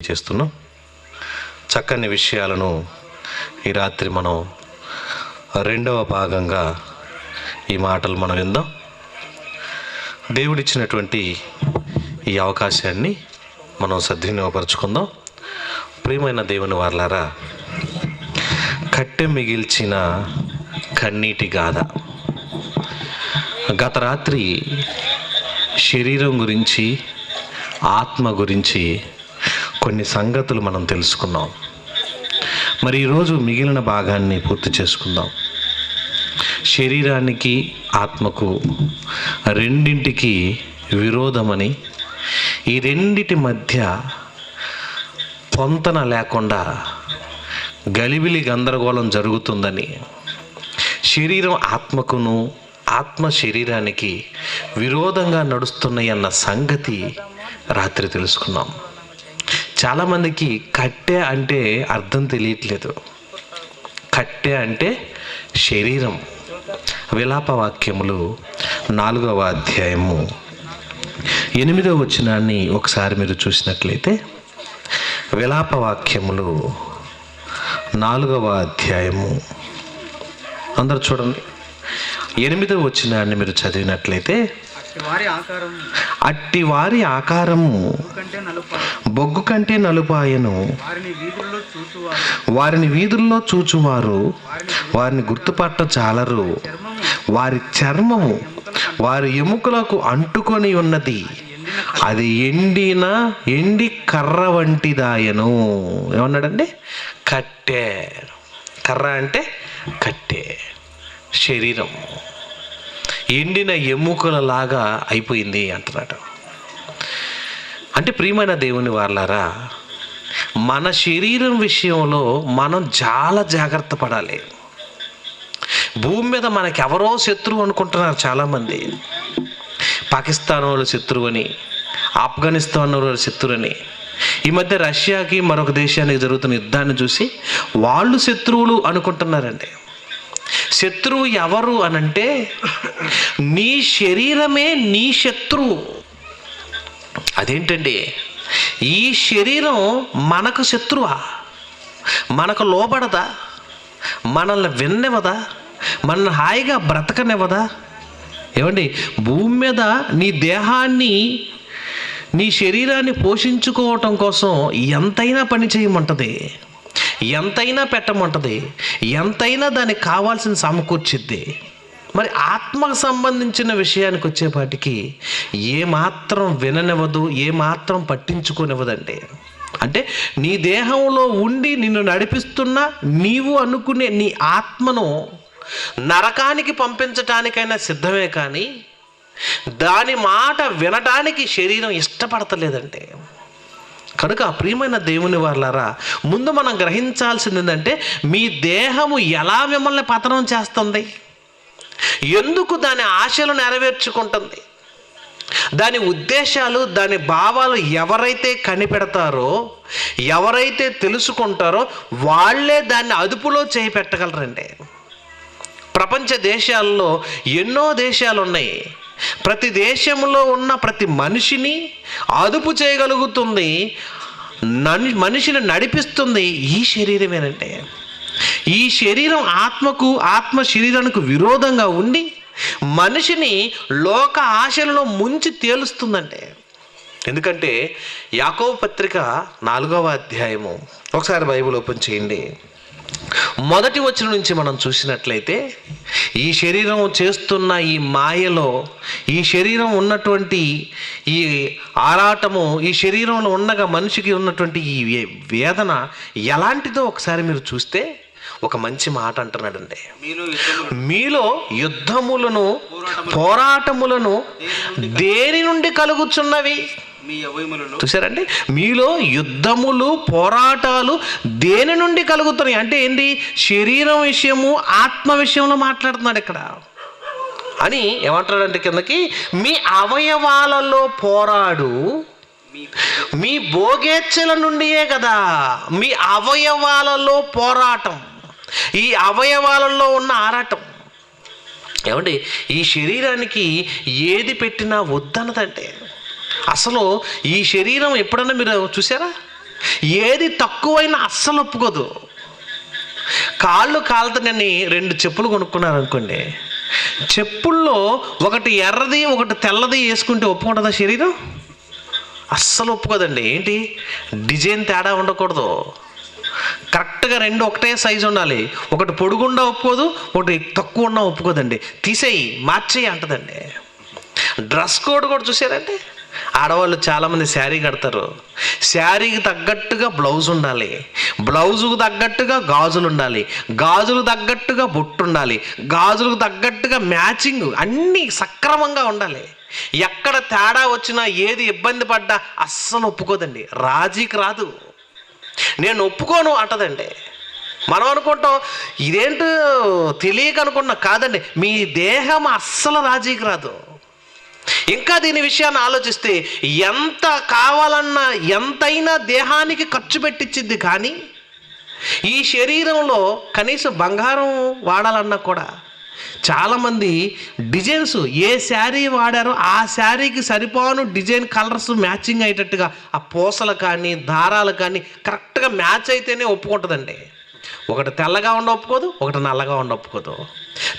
చేస్తున్నాం. చక్కని విషయాలను ఈ రాత్రి మనం రెండవ భాగంగా ఈ మాటలు మనం విందాం. దేవుడిచ్చినటువంటి ఈ అవకాశాన్ని మనం సద్వినియోగపరుచుకుందాం. ప్రియమైన దేవుని వారలారా, కట్టె మిగిల్చిన కన్నీటి గాథ. గత రాత్రి శరీరం గురించి, ఆత్మ గురించి కొన్ని సంగతులు మనం తెలుసుకున్నాం. మరి ఈరోజు మిగిలిన భాగాన్ని పూర్తి చేసుకుందాం. శరీరానికి, ఆత్మకు రెండింటికి విరోధమని, ఈ రెండిటి మధ్య పొంతన లేకుండా గలిబిలి గందరగోళం జరుగుతుందని, శరీరం ఆత్మకును, ఆత్మ శరీరానికి విరోధంగా నడుస్తున్నాయి అన్న సంగతి రాత్రి తెలుసుకున్నాం. చాలామందికి కట్టె అంటే అర్థం తెలియట్లేదు. కట్టె అంటే శరీరం. విలాప వాక్యములు 4వ అధ్యాయము 8వ వచనాన్ని ఒకసారి మీరు చూసినట్లయితే, విలాప వాక్యములు 4వ అధ్యాయము, అందరు చూడండి, 8వ వచనాన్ని మీరు చదివినట్లయితే, అట్టి వారి ఆకారము బొగ్గు కంటే నలుపాయను, వారిని వీధుల్లో చూచువారు వారిని గుర్తుపట్ట చాలరు, వారి చర్మము వారి ఎముకలకు అంటుకొని ఉన్నది, అది ఎండి కర్ర వంటిదాయను. ఏమన్నాడండి? కట్టె. కర్ర అంటే కట్టె. శరీరం ఎండిన ఎముకలలాగా అయిపోయింది అంటున్నాడు. అంటే ప్రియమైన దేవుని వారలారా, మన శరీరం విషయంలో మనం చాలా జాగ్రత్త పడాలి. భూమి మీద మనకి ఎవరో శత్రువు అనుకుంటున్నారు చాలామంది. పాకిస్తాన్ వాళ్ళు శత్రువు అని, ఆఫ్ఘనిస్తాన్ వాళ్ళు శత్రువు అని. ఈ మధ్య రష్యాకి మరొక దేశానికి జరుగుతున్న యుద్ధాన్ని చూసి వాళ్ళు శత్రువులు అనుకుంటున్నారండి. శత్రువు ఎవరు అనంటే, నీ శరీరమే నీ శత్రువు. అదేంటండి? ఈ శరీరం మనకు శత్రువా? మనకు లోబడదా? మనల్ని విన్నవదా? మనల్ని హాయిగా బ్రతకనివ్వదా? ఏమండి, భూమి మీద నీ దేహాన్ని, నీ శరీరాన్ని పోషించుకోవటం కోసం ఎంతైనా పని చేయమంటది, ఎంతైనా పెట్టమంటది, ఎంతైనా దానికి కావాల్సిన సమకూర్చిద్ది. మరి ఆత్మకు సంబంధించిన విషయానికి వచ్చేపాటికి ఏమాత్రం విననివ్వదు, ఏమాత్రం పట్టించుకోనివ్వదండి. అంటే నీ దేహంలో ఉండి నిన్ను నడిపిస్తున్న నీవు అనుకునే నీ ఆత్మను నరకానికి పంపించటానికైనా సిద్ధమే, కానీ దాని మాట వినటానికి శరీరం ఇష్టపడతలేదండి. కనుక ప్రియమైన దేవుని వారలారా, ముందు మనం గ్రహించాల్సింది ఏంటంటే, మీ దేహము ఎలా మిమ్మల్ని పతనం చేస్తుంది, ఎందుకు దాని ఆశలు నెరవేర్చుకుంటుంది, దాని ఉద్దేశాలు, దాని భావాలు ఎవరైతే కనిపెడతారో, ఎవరైతే తెలుసుకుంటారో వాళ్ళే దాన్ని అదుపులో చేయి పెట్టగలరండి. ప్రపంచ దేశాల్లో ఎన్నో దేశాలు ఉన్నాయి. ప్రతి దేశంలో ఉన్న ప్రతి మనిషిని అదుపు చేయగలుగుతుంది, మనిషిని నడిపిస్తుంది ఈ శరీరమేనంటే. ఈ శరీరం ఆత్మకు, ఆత్మ శరీరానికి విరోధంగా ఉండి మనిషిని లోక ఆశలలో ముంచి తేలుస్తుందంటే. ఎందుకంటే యాకోబు పత్రిక 4వ అధ్యాయము, ఒకసారి బైబిల్ ఓపెన్ చేయండి, 1వ వచనం నుంచి మనం చూసినట్లయితే, ఈ శరీరం చేస్తున్న ఈ మాయలో, ఈ శరీరం ఉన్నటువంటి ఈ ఆరాటము, ఈ శరీరంలో ఉండగా మనిషికి ఉన్నటువంటి ఈ వేదన ఎలాంటిదో ఒకసారి మీరు చూస్తే ఒక మంచి మాట అంటున్నాడండి. మీలో యుద్ధములను, పోరాటములను దేని నుండి కలుగుచున్నవి? చూసారండి, మీలో యుద్ధములు, పోరాటాలు దేని నుండి కలుగుతున్నాయి అంటే ఏంటి? శరీరం విషయము, ఆత్మ విషయంలో మాట్లాడుతున్నాడు ఇక్కడ. అని ఏమంటాడంటే కిందకి, మీ అవయవాలలో పోరాడు మీ భోగేచ్ఛల నుండియే కదా. మీ అవయవాలలో పోరాటం, ఈ అవయవాలలో ఉన్న ఆరాటం. ఏమండి, ఈ శరీరానికి ఏది పెట్టినా వద్దన్నదంటే. అసలు ఈ శరీరం ఎప్పుడన్నా మీరు చూసారా? ఏది తక్కువైనా అస్సలు ఒప్పుకోదు. కాళ్ళు కాలుతానని 2 చెప్పులు కొనుక్కున్నారు అనుకోండి, చెప్పుల్లో ఒకటి ఎర్రది ఒకటి తెల్లది వేసుకుంటే ఒప్పుకుంటుందా శరీరం? అస్సలు ఒప్పుకోదండి. ఏంటి, డిజైన్ తేడా ఉండకూడదు, కరెక్ట్గా 2 ఒకటే సైజు ఉండాలి. ఒకటి పొడుగుండా ఒప్పుకోదు, ఒకటి తక్కువ ఉన్నా ఒప్పుకోదండి. తీసేయి, మార్చేయి అంటదండి. డ్రెస్ కోడ్ కూడా చూసారంటే, ఆడవాళ్ళు చాలామంది శారీ కడతారు, శారీకి తగ్గట్టుగా బ్లౌజ్ ఉండాలి, బ్లౌజుకు తగ్గట్టుగా గాజులు ఉండాలి, గాజులకు తగ్గట్టుగా బొట్టు ఉండాలి, గాజులకు తగ్గట్టుగా మ్యాచింగ్ అన్నీ సక్రమంగా ఉండాలి. ఎక్కడ తేడా వచ్చినా ఏది ఇబ్బంది పడ్డా అస్సలు ఒప్పుకోదండి, రాజీకి రాదు. నేను ఒప్పుకోను అంటదండి. మనం అనుకుంటాం ఇదేంటో తెలియక అనుకుంటున్నా, కాదండి, మీ దేహం అస్సలు రాజీకి రాదు. ఇంకా దీని విషయాన్ని ఆలోచిస్తే ఎంత కావాలన్నా ఎంతైనా దేహానికి ఖర్చు పెట్టించింది, కానీ ఈ శరీరంలో కనీసం బంగారం వాడాలన్నా కూడా చాలామంది డిజైన్స్ ఏ శారీ వాడారో ఆ శారీకి సరిపోను డిజైన్ కలర్స్ మ్యాచింగ్ అయ్యేటట్టుగా ఆ పూసలు కానీ దారాలు కానీ కరెక్ట్గా మ్యాచ్ అయితేనే ఒప్పుకుంటుందండి. ఒకటి తెల్లగా ఉండ ఒప్పుకోదు, ఒకటి నల్లగా ఉండ ఒప్పుకోదు.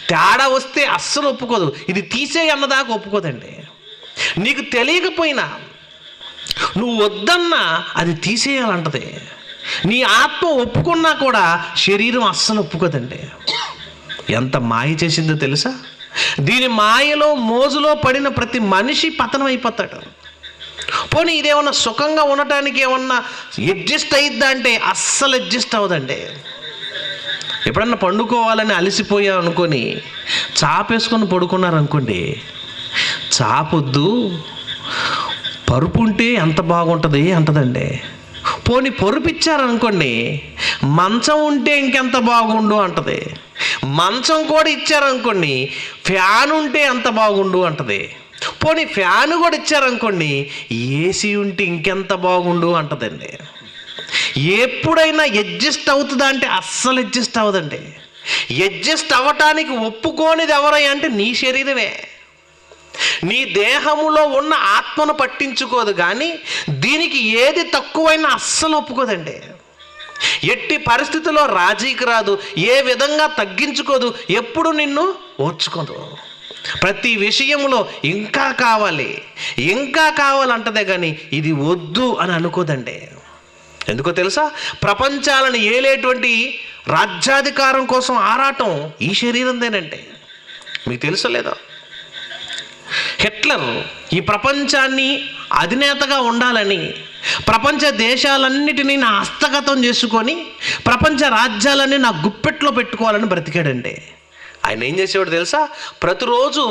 తేడా వస్తే అస్సలు ఒప్పుకోదు. ఇది తీసేయి అన్నదాకా ఒప్పుకోదండి. నీకు తెలియకపోయినా నువ్వు వద్దన్నా అది తీసేయాలంటది. నీ ఆత్మ ఒప్పుకున్నా కూడా శరీరం అస్సలు ఒప్పుకోదండి. ఎంత మాయ చేసిందో తెలుసా? దీని మాయలో మోజులో పడిన ప్రతి మనిషి పతనం అయిపోతాడు. పోనీ ఇదేమన్నా సుఖంగా ఉండటానికి ఏమన్నా అడ్జస్ట్ అయిద్దా అంటే అస్సలు అడ్జస్ట్ అవ్వదండి. ఎప్పుడన్నా పండుకోవాలని అలసిపోయా అనుకొని చాపేసుకొని పడుకున్నారనుకోండి, చాపొద్దు, పరుపు ఉంటే ఎంత బాగుంటుంది అంటదండి. పోనీ పరుపు ఇచ్చారనుకోండి, మంచం ఉంటే ఇంకెంత బాగుండు అంటది. మంచం కూడా ఇచ్చారనుకోండి, ఫ్యాన్ ఉంటే ఎంత బాగుండు అంటది. పోనీ ఫ్యాన్ కూడా ఇచ్చారనుకోండి, ఏసీ ఉంటే ఇంకెంత బాగుండు అంటదండి. ఎప్పుడైనా అడ్జస్ట్ అవుతుందా అంటే అస్సలు అడ్జస్ట్ అవ్వదండి. అడ్జస్ట్ అవ్వటానికి ఒప్పుకోనిది ఎవరై అంటే నీ శరీరమే. నీ దేహములో ఉన్న ఆత్మను పట్టించుకోదు, కానీ దీనికి ఏది తక్కువైనా అస్సలు ఒప్పుకోదండి. ఎట్టి పరిస్థితుల్లో రాజీకి రాదు, ఏ విధంగా తగ్గించుకోదు, ఎప్పుడు నిన్ను ఓర్చుకోదు. ప్రతి విషయంలో ఇంకా కావాలి ఇంకా కావాలంటదే కానీ ఇది వద్దు అని అనుకోదండి. ఎందుకో తెలుసా? ప్రపంచాలను ఏలేటువంటి రాజ్యాధికారం కోసం ఆరాటం ఈ శరీరందేనంటే. మీకు తెలుసో లేదో, హిట్లర్ ఈ ప్రపంచాన్ని అధినేతగా ఉండాలని ప్రపంచ దేశాలన్నిటినీ నా హస్తగతం చేసుకొని ప్రపంచ రాజ్యాలన్నీ నా గుప్పెట్లో పెట్టుకోవాలని బ్రతికాడండి. ఆయన ఏం చేసేవాడు తెలుసా? ప్రతిరోజు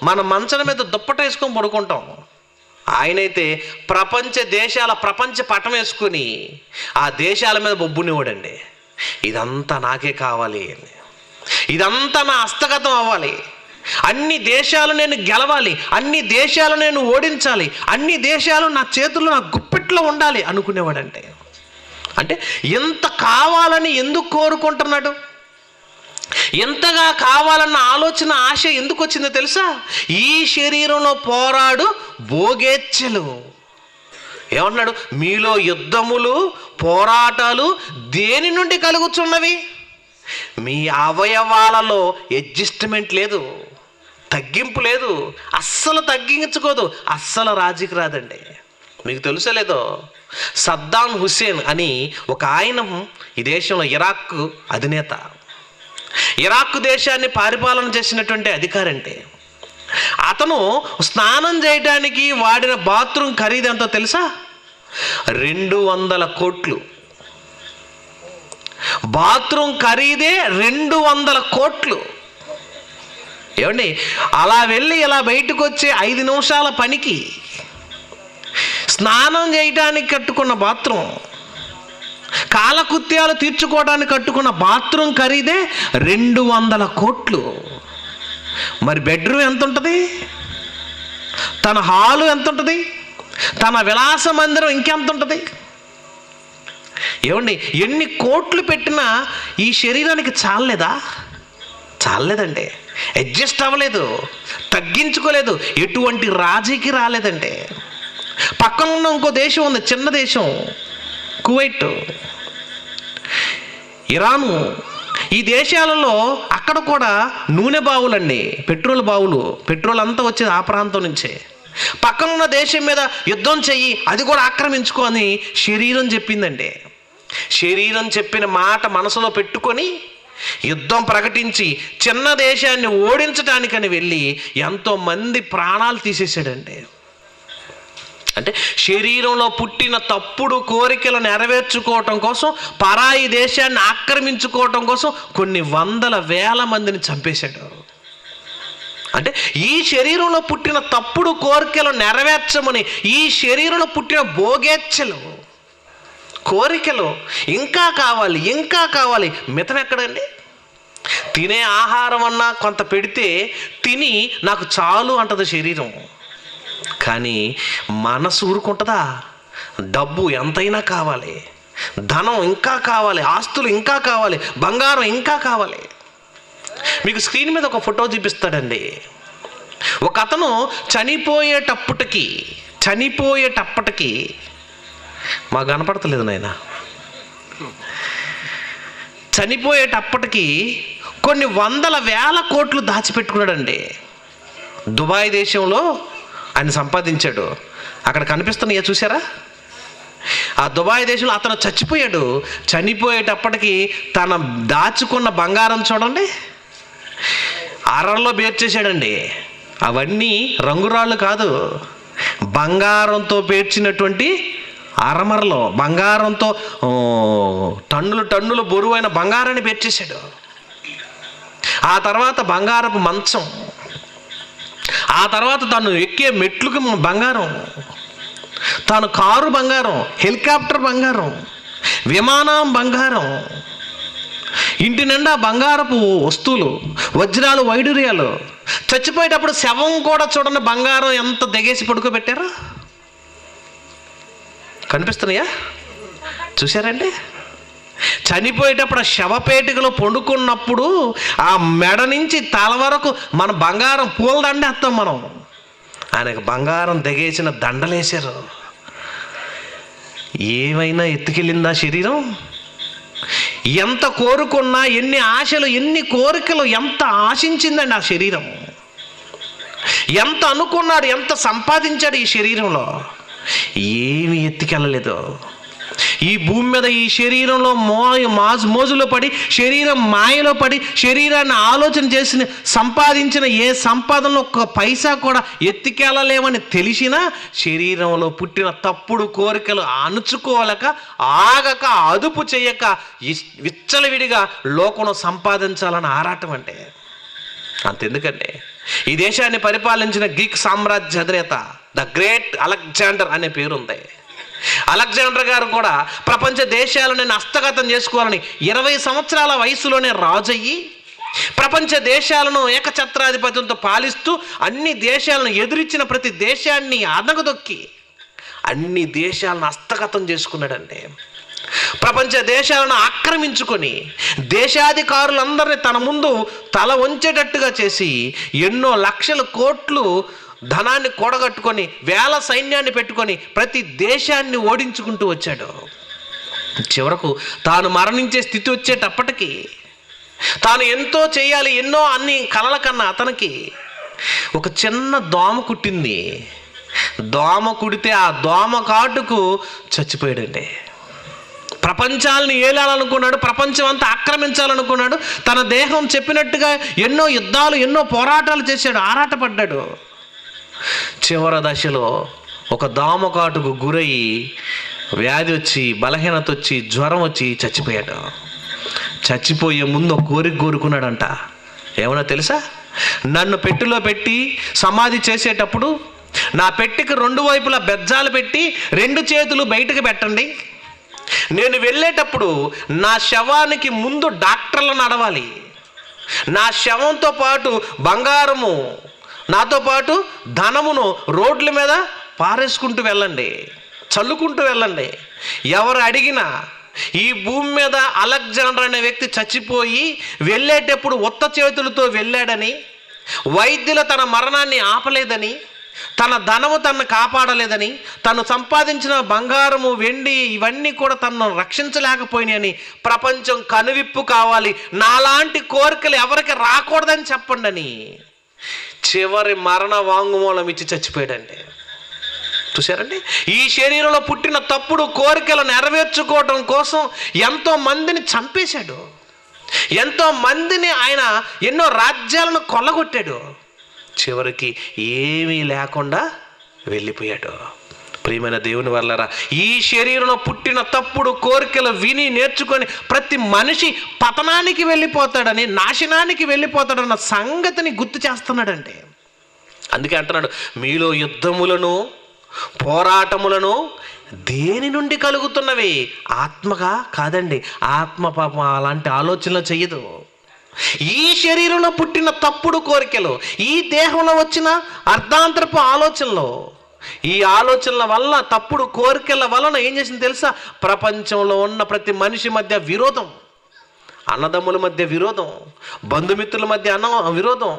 మన మంచం మీద దుప్పటేసుకొని పడుకుంటాం. ఆయనైతే ప్రపంచ దేశాల ప్రపంచ పటం వేసుకుని ఆ దేశాల మీద బొబ్బునివ్వడండి. ఇదంతా నాకే కావాలి, ఇదంతా నా హస్తగతం అవ్వాలి, అన్ని దేశాలు నేను గెలవాలి, అన్ని దేశాలు నేను ఓడించాలి, అన్ని దేశాలు నా చేతుల్లో నా గుప్పెట్లో ఉండాలి అనుకునేవాడంటే. అంటే ఎంత కావాలని ఎందుకు కోరుకుంటున్నాడు? ఎంతగా కావాలన్న ఆలోచన ఆశ ఎందుకు వచ్చిందో తెలుసా? ఈ శరీరంలో పోరాడు భోగేచ్ఛలు. ఏమంటున్నాడు? మీలో యుద్ధములు పోరాటాలు దేని నుండి కలుగుతున్నవి? మీ అవయవాలలో అడ్జస్ట్మెంట్ లేదు, తగ్గింపు లేదు, అస్సలు తగ్గించుకోదు, అస్సలు రాజీకి రాదండి. మీకు తెలుసో లేదో, సద్దాం హుస్సేన్ అని ఒక ఆయన ఈ దేశంలో ఇరాక్ అధినేత, ఇరాక్ దేశాన్ని పరిపాలన చేసినటువంటి అధికారి. అంటే అతను స్నానం చేయడానికి వాడిన బాత్రూమ్ ఖరీదు ఎంతో తెలుసా? 200 కోట్లు. బాత్రూమ్ ఖరీదే 200 కోట్లు. ఏమండి, అలా వెళ్ళి ఇలా బయటకు వచ్చే 5 నిమిషాల పనికి స్నానం చేయడానికి కట్టుకున్న బాత్రూమ్, కాలకృత్యాలు తీర్చుకోవడానికి కట్టుకున్న బాత్రూమ్ ఖరీదే 200 కోట్లు. మరి బెడ్రూమ్ ఎంత ఉంటుంది? తన హాలు ఎంత ఉంటుంది? తన విలాస మందిరం ఇంకెంత ఉంటుంది? ఏమండి, ఎన్ని కోట్లు పెట్టినా ఈ శరీరానికి చాలలేదా? చాలలేదండి. అడ్జస్ట్ అవ్వలేదు, తగ్గించుకోలేదు, ఎటువంటి రాజీకి రాలేదండి. పక్కన ఉన్న ఇంకో దేశం ఉంది, చిన్న దేశం, కువైట్, ఇరాను, ఈ దేశాలలో అక్కడ కూడా నూనె బావులండి, పెట్రోల్ బావులు. పెట్రోల్ అంతా వచ్చేది ఆ ప్రాంతం నుంచే. పక్కనున్న దేశం మీద యుద్ధం చెయ్యి, అది కూడా ఆక్రమించుకో అని శరీరం చెప్పిందండి. శరీరం చెప్పిన మాట మనసులో పెట్టుకొని యుద్ధం ప్రకటించి చిన్న దేశాన్ని ఓడించడానికని వెళ్ళి ఎంతోమంది ప్రాణాలు తీసేసాడండి. అంటే శరీరంలో పుట్టిన తప్పుడు కోరికలు నెరవేర్చుకోవటం కోసం, పరాయి దేశాన్ని ఆక్రమించుకోవటం కోసం కొన్ని వందల వేల మందిని చంపేశాడు. అంటే ఈ శరీరంలో పుట్టిన తప్పుడు కోరికలు నెరవేర్చమని, ఈ శరీరంలో పుట్టిన భోగేచ్ఛలు, కోరికలు, ఇంకా కావాలి ఇంకా కావాలి, మితం ఎక్కడండి? తినే ఆహారం అన్నా కొంత పెడితే తిని నాకు చాలు అంటది శరీరం. కానీ మనసు ఊరుకుంటుందా? డబ్బు ఎంతైనా కావాలి, ధనం ఇంకా కావాలి, ఆస్తులు ఇంకా కావాలి, బంగారం ఇంకా కావాలి. మీకు స్క్రీన్ మీద ఒక ఫోటో చూపిస్తాడండి. ఒక అతను చనిపోయేటప్పటికి మాకు కనపడతలేదు నాయన, చనిపోయేటప్పటికి కొన్ని వందల వేల కోట్లు దాచిపెట్టుకున్నాడండి. దుబాయ్ దేశంలో ఆయన సంపాదించాడు. అక్కడ కనిపిస్తున్నాయా చూసారా? ఆ దుబాయ్ దేశంలో అతను చచ్చిపోయాడు. చనిపోయేటప్పటికి తన దాచుకున్న బంగారం చూడండి, అరల్లో పేర్చేశాడండి. అవన్నీ రంగురాళ్ళు కాదు, బంగారంతో పేర్చినటువంటి అరమరలో, బంగారంతో టన్నులు బరువైన బంగారాన్ని పేర్చేశాడు. ఆ తర్వాత బంగారపు మంచం, ఆ తర్వాత తను ఎక్కే మెట్లుకి బంగారం, తాను కారు బంగారం, హెలికాప్టర్ బంగారం, విమానం బంగారం, ఇంటి నిండా బంగారపు వస్తువులు, వజ్రాలు, వైడూర్యాలు. చచ్చిపోయేటప్పుడు శవం కూడా చూడండి బంగారం ఎంత దిగేసి పడుకోబెట్టారు. కనిపిస్తున్నాయా? చూసారండి? చనిపోయేటప్పుడు ఆ శవపేటికలో పండుకున్నప్పుడు ఆ మెడ నుంచి తల వరకు మన బంగారం పూలదండ వేస్తాం మనం. ఆయనకు బంగారం దిగేసిన దండలేశారు. ఏమైనా ఎత్తుకెళ్ళిందా శరీరం? ఎంత కోరుకున్నా, ఎన్ని ఆశలు, ఎన్ని కోరికలు, ఎంత ఆశించిందండి ఆ శరీరం. ఎంత అనుకున్నాడు, ఎంత సంపాదించాడు ఈ శరీరంలో, ఏమి ఎత్తుకెళ్ళలేదు. ఈ భూమి మీద ఈ శరీరంలో మోజులో పడి, శరీరం మాయలో పడి, శరీరాన్ని ఆలోచన చేసిన సంపాదించిన ఏ సంపాదనలో ఒక్క పైసా కూడా ఎత్తుకెళ్ళలేమని తెలిసినా శరీరంలో పుట్టిన తప్పుడు కోరికలు అణుచుకోలేక, ఆగక, అదుపు చేయక విచ్చలవిడిగా లోకంలో సంపాదించాలని ఆరాటం. అంటే అంతెందుకండి, ఈ దేశాన్ని పరిపాలించిన గ్రీక్ సామ్రాజ్య అధినేత ద గ్రేట్ అలెగ్జాండర్ అనే పేరుంది. అలెగ్జాండర్ గారు కూడా ప్రపంచ దేశాలను హస్తగతం చేసుకోవాలని 20 సంవత్సరాల వయసులోనే రాజయ్యి ప్రపంచ దేశాలను ఏకఛత్రాధిపత్యంతో పాలిస్తూ అన్ని దేశాలను ఎదురిచ్చిన ప్రతి దేశాన్ని అణగదొక్కి అన్ని దేశాలను హస్తగతం చేసుకున్నాడండి. ప్రపంచ దేశాలను ఆక్రమించుకొని దేశాధికారులందరినీ తన ముందు తల వంచేటట్టుగా చేసి ఎన్నో లక్షల కోట్లు ధనాన్ని కూడగట్టుకొని వేల సైన్యాన్ని పెట్టుకొని ప్రతి దేశాన్ని ఓడించుకుంటూ వచ్చాడు. చివరకు తాను మరణించే స్థితి వచ్చేటప్పటికి తాను ఎంతో చేయాలి, ఎన్నో అన్ని కలల కన్నా అతనికి ఒక చిన్న దోమ కుట్టింది. దోమ కుడితే ఆ దోమ కాటుకు చచ్చిపోయాడండి. ప్రపంచాలను ఏలాలనుకున్నాడు, ప్రపంచం అంతా ఆక్రమించాలనుకున్నాడు. తన దేహం చెప్పినట్టుగా ఎన్నో యుద్ధాలు, ఎన్నో పోరాటాలు చేశాడు, ఆరాటపడ్డాడు. చివరి దశలో ఒక దోమకాటుకు గురయ్యి వ్యాధి వచ్చి, బలహీనత వచ్చి, జ్వరం వచ్చి చచ్చిపోయాడు. చచ్చిపోయే ముందు ఒక కోరిక కోరుకున్నాడంట. ఏమన్నా తెలుసా? నన్ను పెట్టెలో పెట్టి సమాధి చేసేటప్పుడు నా పెట్టెకి 2 వైపులా బెజ్జాలు పెట్టి 2 చేతులు బయటకు పెట్టండి. నేను వెళ్ళేటప్పుడు నా శవానికి ముందు డాక్టర్లు నడవాలి. నా శవంతో పాటు బంగారము, నాతో పాటు ధనమును రోడ్ల మీద పారేసుకుంటూ వెళ్ళండి, చల్లుకుంటూ వెళ్ళండి. ఎవరు అడిగినా ఈ భూమి మీద అలెగ్జాండర్ అనే వ్యక్తి చచ్చిపోయి వెళ్ళేటప్పుడు ఉత్త చేతులతో వెళ్ళాడని, వైద్యులు తన మరణాన్ని ఆపలేదని, తన ధనము తనను కాపాడలేదని, తను సంపాదించిన బంగారము వెండి ఇవన్నీ కూడా తనను రక్షించలేకపోయినాయని, ప్రపంచం కనువిప్పు కావాలి, నాలాంటి కోరికలు ఎవరికి రాకూడదని చెప్పండి అని చివరి మరణ వాంగ్మూలం ఇచ్చి చచ్చిపోయాడండి. చూశారండి, ఈ శరీరంలో పుట్టిన తప్పుడు కోరికలు నెరవేర్చుకోవడం కోసం ఎంతో మందిని చంపేశాడు, ఎంతో మందిని ఆయన ఎన్నో రాజ్యాలను కొల్లగొట్టాడు, చివరికి ఏమీ లేకుండా వెళ్ళిపోయాడు. ప్రియమైన దేవుని వల్లరా, ఈ శరీరంలో పుట్టిన తప్పుడు కోరికలు విని నేర్చుకొని ప్రతి మనిషి పతనానికి వెళ్ళిపోతాడని, నాశనానికి వెళ్ళిపోతాడన్న సంగతిని గుర్తు చేస్తున్నాడండి. అందుకే అంటున్నాడు, మీలో యుద్ధములను పోరాటములను దేని నుండి కలుగుతున్నవి? ఆత్మగా కాదండి. ఆత్మ పాపం అలాంటి ఆలోచనలు చెయ్యదు. ఈ శరీరంలో పుట్టిన తప్పుడు కోరికలు, ఈ దేహంలో వచ్చిన అర్ధాంతరపు ఆలోచనలు, ఈ ఆలోచనల వల్ల, తప్పుడు కోరికల వలన ఏం చేసింది తెలుసా? ప్రపంచంలో ఉన్న ప్రతి మనిషి మధ్య విరోధం, అన్నదమ్ముల మధ్య విరోధం, బంధుమిత్రుల మధ్య విరోధం,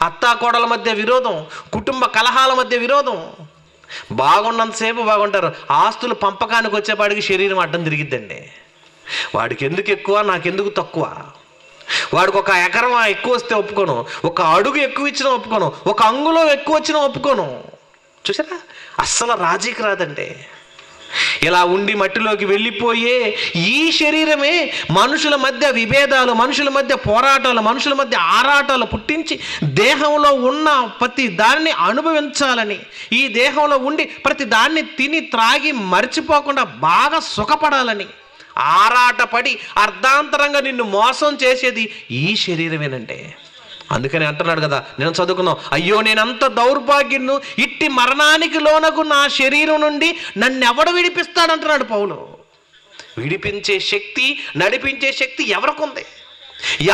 అత్తాకోడల మధ్య విరోధం, కుటుంబ కలహాల మధ్య విరోధం. బాగున్నంతసేపు బాగుంటారు, ఆస్తులు పంపకానికి వచ్చేపాడికి శరీరం అడ్డం తిరిగిద్దండి. వాడికి ఎందుకు ఎక్కువ, నాకెందుకు తక్కువ, వాడికి ఒక ఎకరం ఎక్కువ వస్తే ఒప్పుకోను, ఒక అడుగు ఎక్కువ ఇచ్చినా ఒప్పుకోను, ఒక అంగుళం ఎక్కువ వచ్చినా ఒప్పుకోను. చూసారా, అస్సలు రాజీకి రాదండి. ఇలా ఉండి మట్టిలోకి వెళ్ళిపోయే ఈ శరీరమే మనుషుల మధ్య విభేదాలు, మనుషుల మధ్య పోరాటాలు, మనుషుల మధ్య ఆరాటాలు పుట్టించి దేహంలో ఉన్న ప్రతి దాన్ని అనుభవించాలని, ఈ దేహంలో ఉండి ప్రతి దాన్ని తిని త్రాగి మర్చిపోకుండా బాగా సుఖపడాలని ఆరాటపడి అర్ధాంతరంగా నిన్ను మోసం చేసేది ఈ శరీరమేనండి. అందుకని అంటున్నాడు కదా, నేను చదువుకున్నాం, అయ్యో నేనంత దౌర్భాగ్యును, ఇట్టి మరణానికి లోనకు నా శరీరం నుండి నన్ను ఎవడు విడిపిస్తాడంటున్నాడు పౌలు. విడిపించే శక్తి, నడిపించే శక్తి ఎవరికుంది?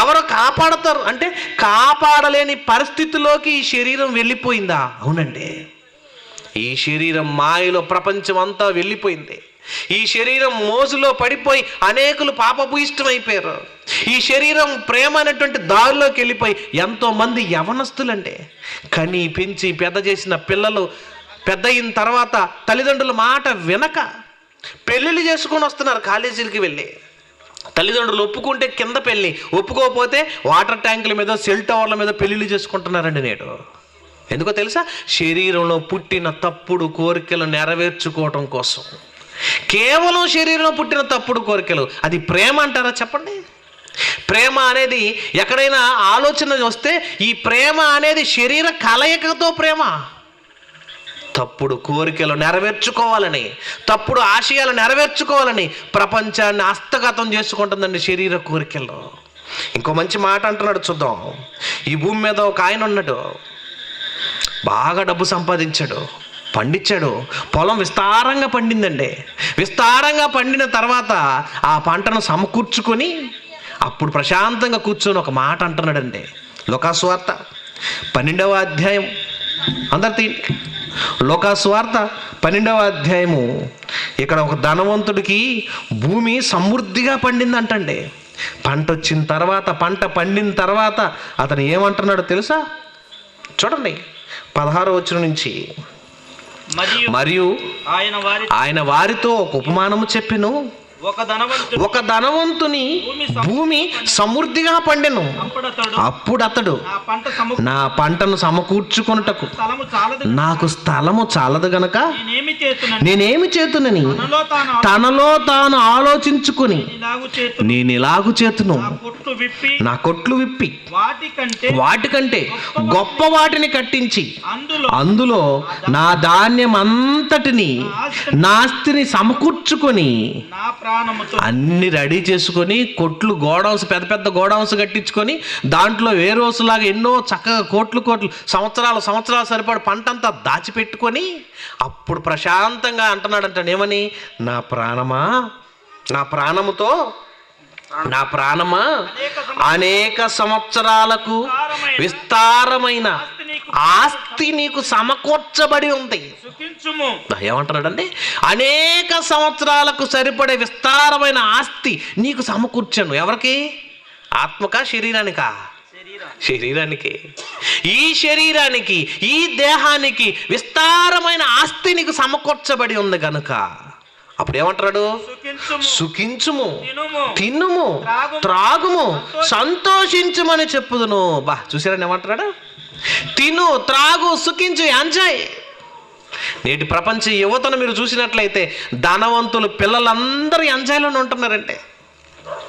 ఎవరు కాపాడతారు అంటే, కాపాడలేని పరిస్థితిలోకి ఈ శరీరం వెళ్ళిపోయిందా? అవునండి, ఈ శరీరం మాయలో ప్రపంచం అంతా వెళ్ళిపోయింది. ఈ శరీరం మోజులో పడిపోయి అనేకులు పాపపు ఇష్టమైపోయారు. ఈ శరీరం ప్రేమ అనేటువంటి దారిలోకి వెళ్ళిపోయి ఎంతో మంది యవనస్తులండి, కని పెంచి పెద్ద చేసిన పిల్లలు పెద్ద అయిన తర్వాత తల్లిదండ్రుల మాట వినక పెళ్ళిళ్ళు చేసుకొని వస్తున్నారు. కాలేజీలకి వెళ్ళి తల్లిదండ్రులు ఒప్పుకుంటే కింద పెళ్ళి, ఒప్పుకోకపోతే వాటర్ ట్యాంకుల మీద, సెల్ టవర్ల మీద పెళ్ళిళ్ళు చేసుకుంటున్నారండి నేడు. ఎందుకో తెలుసా? శరీరంలో పుట్టిన తప్పుడు కోరికలు నెరవేర్చుకోవటం కోసం. కేవలం శరీరంలో పుట్టిన తప్పుడు కోరికలు, అది ప్రేమ అంటారా చెప్పండి? ప్రేమ అనేది ఎక్కడైనా ఆలోచన వస్తే, ఈ ప్రేమ అనేది శరీర కలయికతో ప్రేమ. తప్పుడు కోరికలు నెరవేర్చుకోవాలని, తప్పుడు ఆశయాలు నెరవేర్చుకోవాలని ప్రపంచాన్ని హస్తగతం చేసుకుంటుందండి శరీర కోరికలు. ఇంకో మంచి మాట అంటున్నాడు, చూద్దాం. ఈ భూమి మీద ఒక ఆయన ఉన్నాడు, బాగా డబ్బు సంపాదించాడు, పండించాడు, పొలం విస్తారంగా పండిందండి. విస్తారంగా పండిన తర్వాత ఆ పంటను సమకూర్చుకొని అప్పుడు ప్రశాంతంగా కూర్చొని ఒక మాట అంటున్నాడండి. లోకాసువార్త 12వ అధ్యాయం, అందరి లోకాసువార్త 12వ అధ్యాయము. ఇక్కడ ఒక ధనవంతుడికి భూమి సమృద్ధిగా పండిందంటండి. పంట వచ్చిన తర్వాత, పంట పండిన తర్వాత అతను ఏమంటున్నాడో తెలుసా? చూడండి 16వ వచనం నుంచి. మరియు ఆయన వారితో ఒక ఉపమానము చెప్పెను. ఒక ధనవంతుని భూమి సమృద్ధిగా పండెను. అప్పుడు అతడు, నా పంటను సమకూర్చుకొనుటకు నాకు స్థలము చాలదు గనక నేనేమి చేతునని తనలో తాను ఆలోచించుకొని, నేను ఇలాగు చేతును, నా కొట్లు విప్పి వాటికంటే గొప్ప వాటిని కట్టించి అందులో నా ధాన్యం అంతటిని, నా ఆస్తిని సమకూర్చుకొని అన్ని రెడీ చేసుకొని, కొట్లు, గోడౌన్స్, పెద్ద పెద్ద గోడౌన్స్ కట్టించుకొని దాంట్లో వేరోసులాగా ఎన్నో చక్కగా కోట్లు సంవత్సరాలు సరిపడి పంట అంతా దాచిపెట్టుకొని అప్పుడు ప్రశాంతంగా అంటున్నాడంట, ఏమని? నా ప్రాణమా, నా ప్రాణమా అనేక సంవత్సరాలకు విస్తారమైన ఆస్తి నీకు సమకూర్చబడి ఉంది. ఏమంటున్నాడండి? అనేక సంవత్సరాలకు సరిపడే విస్తారమైన ఆస్తి నీకు సమకూర్చాను. ఎవరికి? ఆత్మకా, శరీరానికా? శరీరానికి, ఈ శరీరానికి, ఈ దేహానికి విస్తారమైన ఆస్తి నీకు సమకూర్చబడి ఉంది కనుక అప్పుడు ఏమంటాడు? సుఖించుము, తినుము, త్రాగుము, సంతోషించుమని చెప్పుదును. బా, చూసారని ఏమంటాడు? తిను, త్రాగు, సుఖించు, ఎంజాయ్. నేటి ప్రపంచ యువతను మీరు చూసినట్లయితే ధనవంతులు పిల్లలందరూ ఎంజాయ్లోనే ఉంటున్నారంటే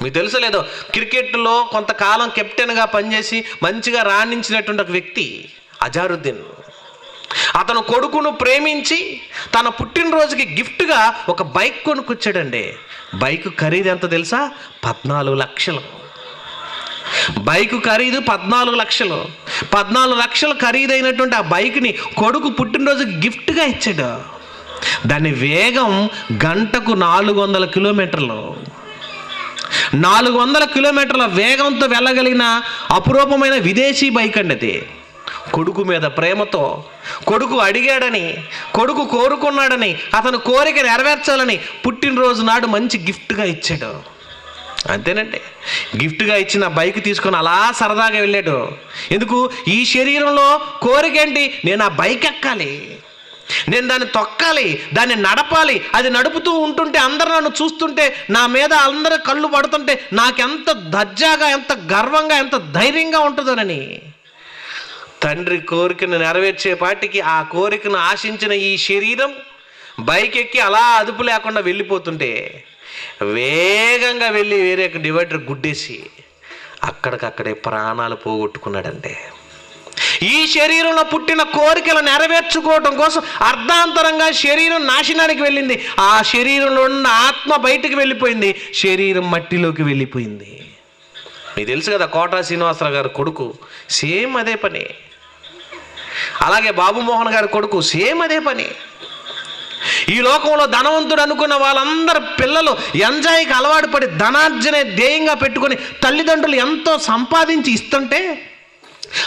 మీకు తెలుసో లేదో, క్రికెట్లో కొంతకాలం కెప్టెన్గా పనిచేసి మంచిగా రాణించినటువంటి ఒక వ్యక్తి అజారుద్దీన్, అతను కొడుకును ప్రేమించి తన పుట్టినరోజుకి గిఫ్ట్గా ఒక బైక్ కొనుక్కొచ్చాడండి. బైక్ ఖరీదు ఎంత తెలుసా? 14 లక్షలు. బైక్ ఖరీదు 14 లక్షలు. 14 లక్షలు ఖరీదైనటువంటి ఆ బైక్ని కొడుకు పుట్టినరోజుకి గిఫ్ట్గా ఇచ్చాడు. దాని వేగం గంటకు 400 కిలోమీటర్లు. 400 కిలోమీటర్ల వేగంతో వెళ్ళగలిగిన అపురూపమైన విదేశీ బైక్ అండి అది. కొడుకు మీద ప్రేమతో, కొడుకు అడిగాడని, కొడుకు కోరుకున్నాడని, అతను కోరిక నెరవేర్చాలని పుట్టినరోజు నాడు మంచి గిఫ్ట్గా ఇచ్చాడు. అంతేనండి, గిఫ్ట్గా ఇచ్చిన బైక్ తీసుకొని అలా సరదాగా వెళ్ళాడు. ఎందుకు? ఈ శరీరంలో కోరిక ఏంటి? నేను ఆ బైక్ ఎక్కాలి, నేను దాన్ని తొక్కాలి, దాన్ని నడపాలి. అది నడుపుతూ ఉంటుంటే అందరూ నన్ను చూస్తుంటే, నా మీద అందరూ కళ్ళు పడుతుంటే నాకెంత దర్జాగా, ఎంత గర్వంగా, ఎంత ధైర్యంగా ఉంటుందోనని తండ్రి కోరికను నెరవేర్చే పాటికి ఆ కోరికను ఆశించిన ఈ శరీరం బైక్ ఎక్కి అలా అదుపు లేకుండా వెళ్ళిపోతుంటే వేగంగా వెళ్ళి వేరే డివైడర్ గుడ్డేసి అక్కడికక్కడే ప్రాణాలు పోగొట్టుకున్నాడంటే ఈ శరీరంలో పుట్టిన కోరికలు నెరవేర్చుకోవటం కోసం అర్ధాంతరంగా శరీరం నాశనానికి వెళ్ళింది. ఆ శరీరంలో ఉన్న ఆత్మ బయటికి వెళ్ళిపోయింది, శరీరం మట్టిలోకి వెళ్ళిపోయింది. మీకు తెలుసు కదా, కోటా శ్రీనివాసరావు గారి కొడుకు సేమ్ అదే పని. అలాగే బాబుమోహన్ గారి కొడుకు సేమ్ అదే పని. ఈ లోకంలో ధనవంతుడు అనుకున్న వాళ్ళందరూ పిల్లలు ఎంజాయ్కి అలవాటు పడి ధనార్జనే ధ్యేయంగా పెట్టుకొని తల్లిదండ్రులు ఎంతో సంపాదించి ఇస్తుంటే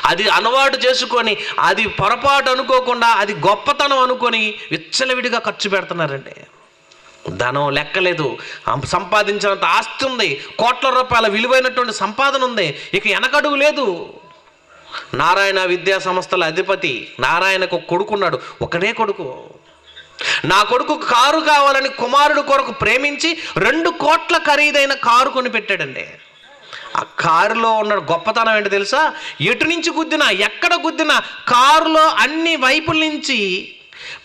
అది అలవాటు చేసుకొని, అది పొరపాటు అనుకోకుండా, అది గొప్పతనం అనుకొని విచ్చలవిడిగా ఖర్చు పెడుతున్నారండి. ధనం లెక్కలేదు, సంపాదించినంత ఆస్తి ఉంది, కోట్ల రూపాయల విలువైనటువంటి సంపాదన ఉంది, ఇక వెనకడుగు లేదు. నారాయణ విద్యా సంస్థల అధిపతి నారాయణకు కొడుకున్నాడు, ఒకడే కొడుకు. నా కొడుకు కారు కావాలని కుమారుడు కొరకు ప్రేమించి 2 కోట్ల ఖరీదైన కారు కొనిపెట్టాడండి. ఆ కారులో ఉన్న గొప్పతనం ఏంటో తెలుసా? ఎటు నుంచి గుద్దినా, ఎక్కడ గుద్దినా కారులో అన్ని వైపుల నుంచి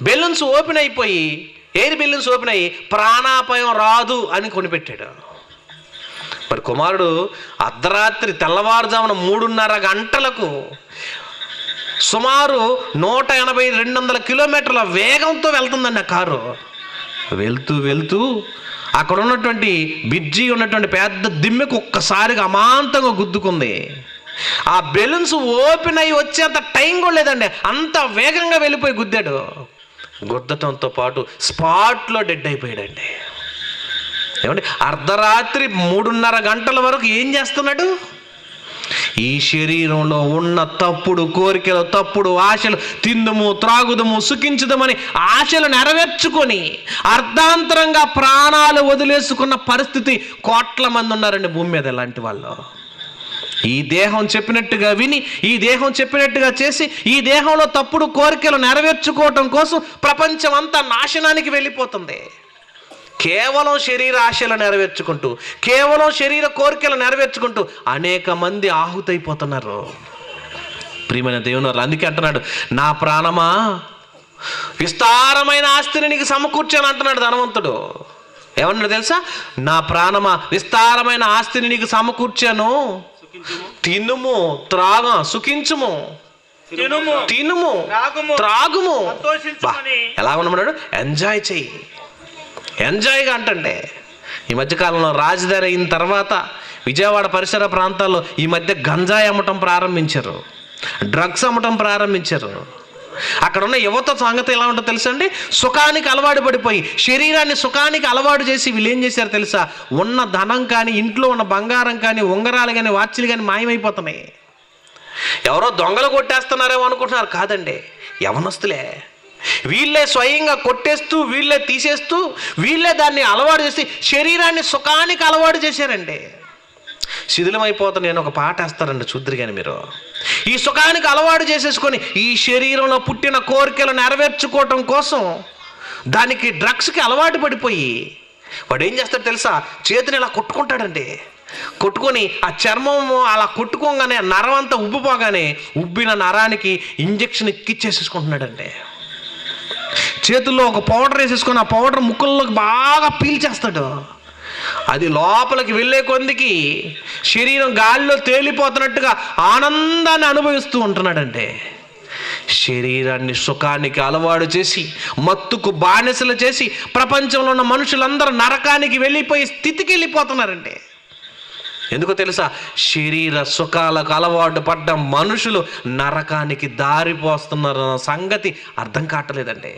బెలూన్స్ ఓపెన్ అయిపోయి, ఎయిర్ బెలూన్స్ ఓపెన్ అయ్యి ప్రాణాపాయం రాదు అని కొనిపెట్టాడు. మరి కుమారుడు అర్ధరాత్రి తెల్లవారుజామున 3:30 గంటలకు సుమారు 180-200 కిలోమీటర్ల వేగంతో వెళ్తుందండి ఆ కారు. వెళ్తూ వెళ్తూ అక్కడ ఉన్నటువంటి బిడ్జి ఉన్నటువంటి పెద్ద దిమ్మెకు ఒక్కసారిగా అమాంతంగా గుద్దుకుంది. ఆ బెలూన్స్ ఓపెన్ అయ్యి వచ్చేంత టైం కూడా లేదండి, అంత వేగంగా వెళ్ళిపోయి గుద్దాడు. గుద్దటంతో పాటు స్పాట్లో డెడ్ అయిపోయాడండి. ఏమంటే అర్ధరాత్రి 3:30 గంటల వరకు ఏం చేస్తున్నాడు? ఈ శరీరంలో ఉన్న తప్పుడు కోరికలు, తప్పుడు ఆశలు, తిందుము, త్రాగుదము, సుఖించుదమని ఆశలు నెరవేర్చుకొని అర్ధాంతరంగా ప్రాణాలు వదిలేసుకున్న పరిస్థితి కోట్ల మంది ఉన్నారండి భూమి మీద. ఇలాంటి వాళ్ళు ఈ దేహం చెప్పినట్టుగా విని, ఈ దేహం చెప్పినట్టుగా చేసి, ఈ దేహంలో తప్పుడు కోరికలు నెరవేర్చుకోవటం కోసం ప్రపంచం అంతా నాశనానికి వెళ్ళిపోతుంది. కేవలం శరీర ఆశలు నెరవేర్చుకుంటూ, కేవలం శరీర కోరికలు నెరవేర్చుకుంటూ అనేక మంది ఆహుతైపోతున్నారు. ప్రియమైన దేవుని, అందుకే అంటున్నాడు, నా ప్రాణమా విస్తారమైన ఆస్తిని నీకు సమకూర్చాను అంటున్నాడు ధనవంతుడు. ఏమన్నాడు తెలుసా? నా ప్రాణమా విస్తారమైన ఆస్తిని నీకు సమకూర్చాను, తినుము, సుఖించుము, తినుము, త్రాగుము. ఎలా ఉన్నాడు? ఎంజాయ్ చెయ్యి, ఎంజాయ్గా అంటండి. ఈ మధ్యకాలంలో రాజధాని అయిన తర్వాత విజయవాడ పరిసర ప్రాంతాల్లో ఈ మధ్య గంజాయి అమ్మటం ప్రారంభించారు, డ్రగ్స్ అమ్మటం ప్రారంభించారు. అక్కడ ఉన్న యువత సంగతి ఎలా ఉంటుందో తెలుసా అండి? సుఖానికి అలవాటు పడిపోయి, శరీరాన్ని సుఖానికి అలవాటు చేసి వీళ్ళు ఏం చేశారు తెలుసా? ఉన్న ధనం కానీ, ఇంట్లో ఉన్న బంగారం కానీ, ఉంగరాలు కానీ, వాచ్లు కానీ మాయమైపోతున్నాయి. ఎవరో దొంగలు కొట్టేస్తున్నారేమో అనుకుంటున్నారు, కాదండి, యవనస్తులే. వీళ్ళే స్వయంగా కొట్టేస్తూ, వీళ్ళే తీసేస్తూ, వీళ్ళే దాన్ని అలవాటు చేసి శరీరాన్ని సుఖానికి అలవాటు చేశారండి. శిథిలమైపోతా నేను ఒక పాట వేస్తారండి చూద్దరు కానీ మీరు. ఈ సుఖానికి అలవాటు చేసేసుకొని ఈ శరీరంలో పుట్టిన కోరికలు నెరవేర్చుకోవటం కోసం దానికి డ్రగ్స్కి అలవాటు పడిపోయి వాడు ఏం చేస్తాడు తెలుసా, చేతిని ఇలా కొట్టుకుంటాడండి. కొట్టుకొని ఆ చర్మం అలా కొట్టుకోగానే నరం అంతా ఉబ్బిపోగానే ఉబ్బిన నరానికి ఇంజక్షన్ ఎక్కిచ్చేసేసుకుంటున్నాడండి. చేతుల్లో ఒక పౌడర్ వేసేసుకొని ఆ పౌడర్ ముక్కల్లోకి బాగా పీల్చేస్తాడు. అది లోపలికి వెళ్ళే కొందికి శరీరం గాలిలో తేలిపోతున్నట్టుగా ఆనందాన్ని అనుభవిస్తూ ఉంటున్నాడంటే, శరీరాన్ని సుఖానికి అలవాటు చేసి మత్తుకు బానిసలు చేసి ప్రపంచంలో ఉన్న మనుషులందరూ నరకానికి వెళ్ళిపోయే స్థితికి వెళ్ళిపోతున్నారంటే. ఎందుకో తెలుసా, శరీర సుఖాలకు అలవాటు పడ్డ మనుషులు నరకానికి దారిపోస్తున్నారన్న సంగతి అర్థం కావట్లేదండి.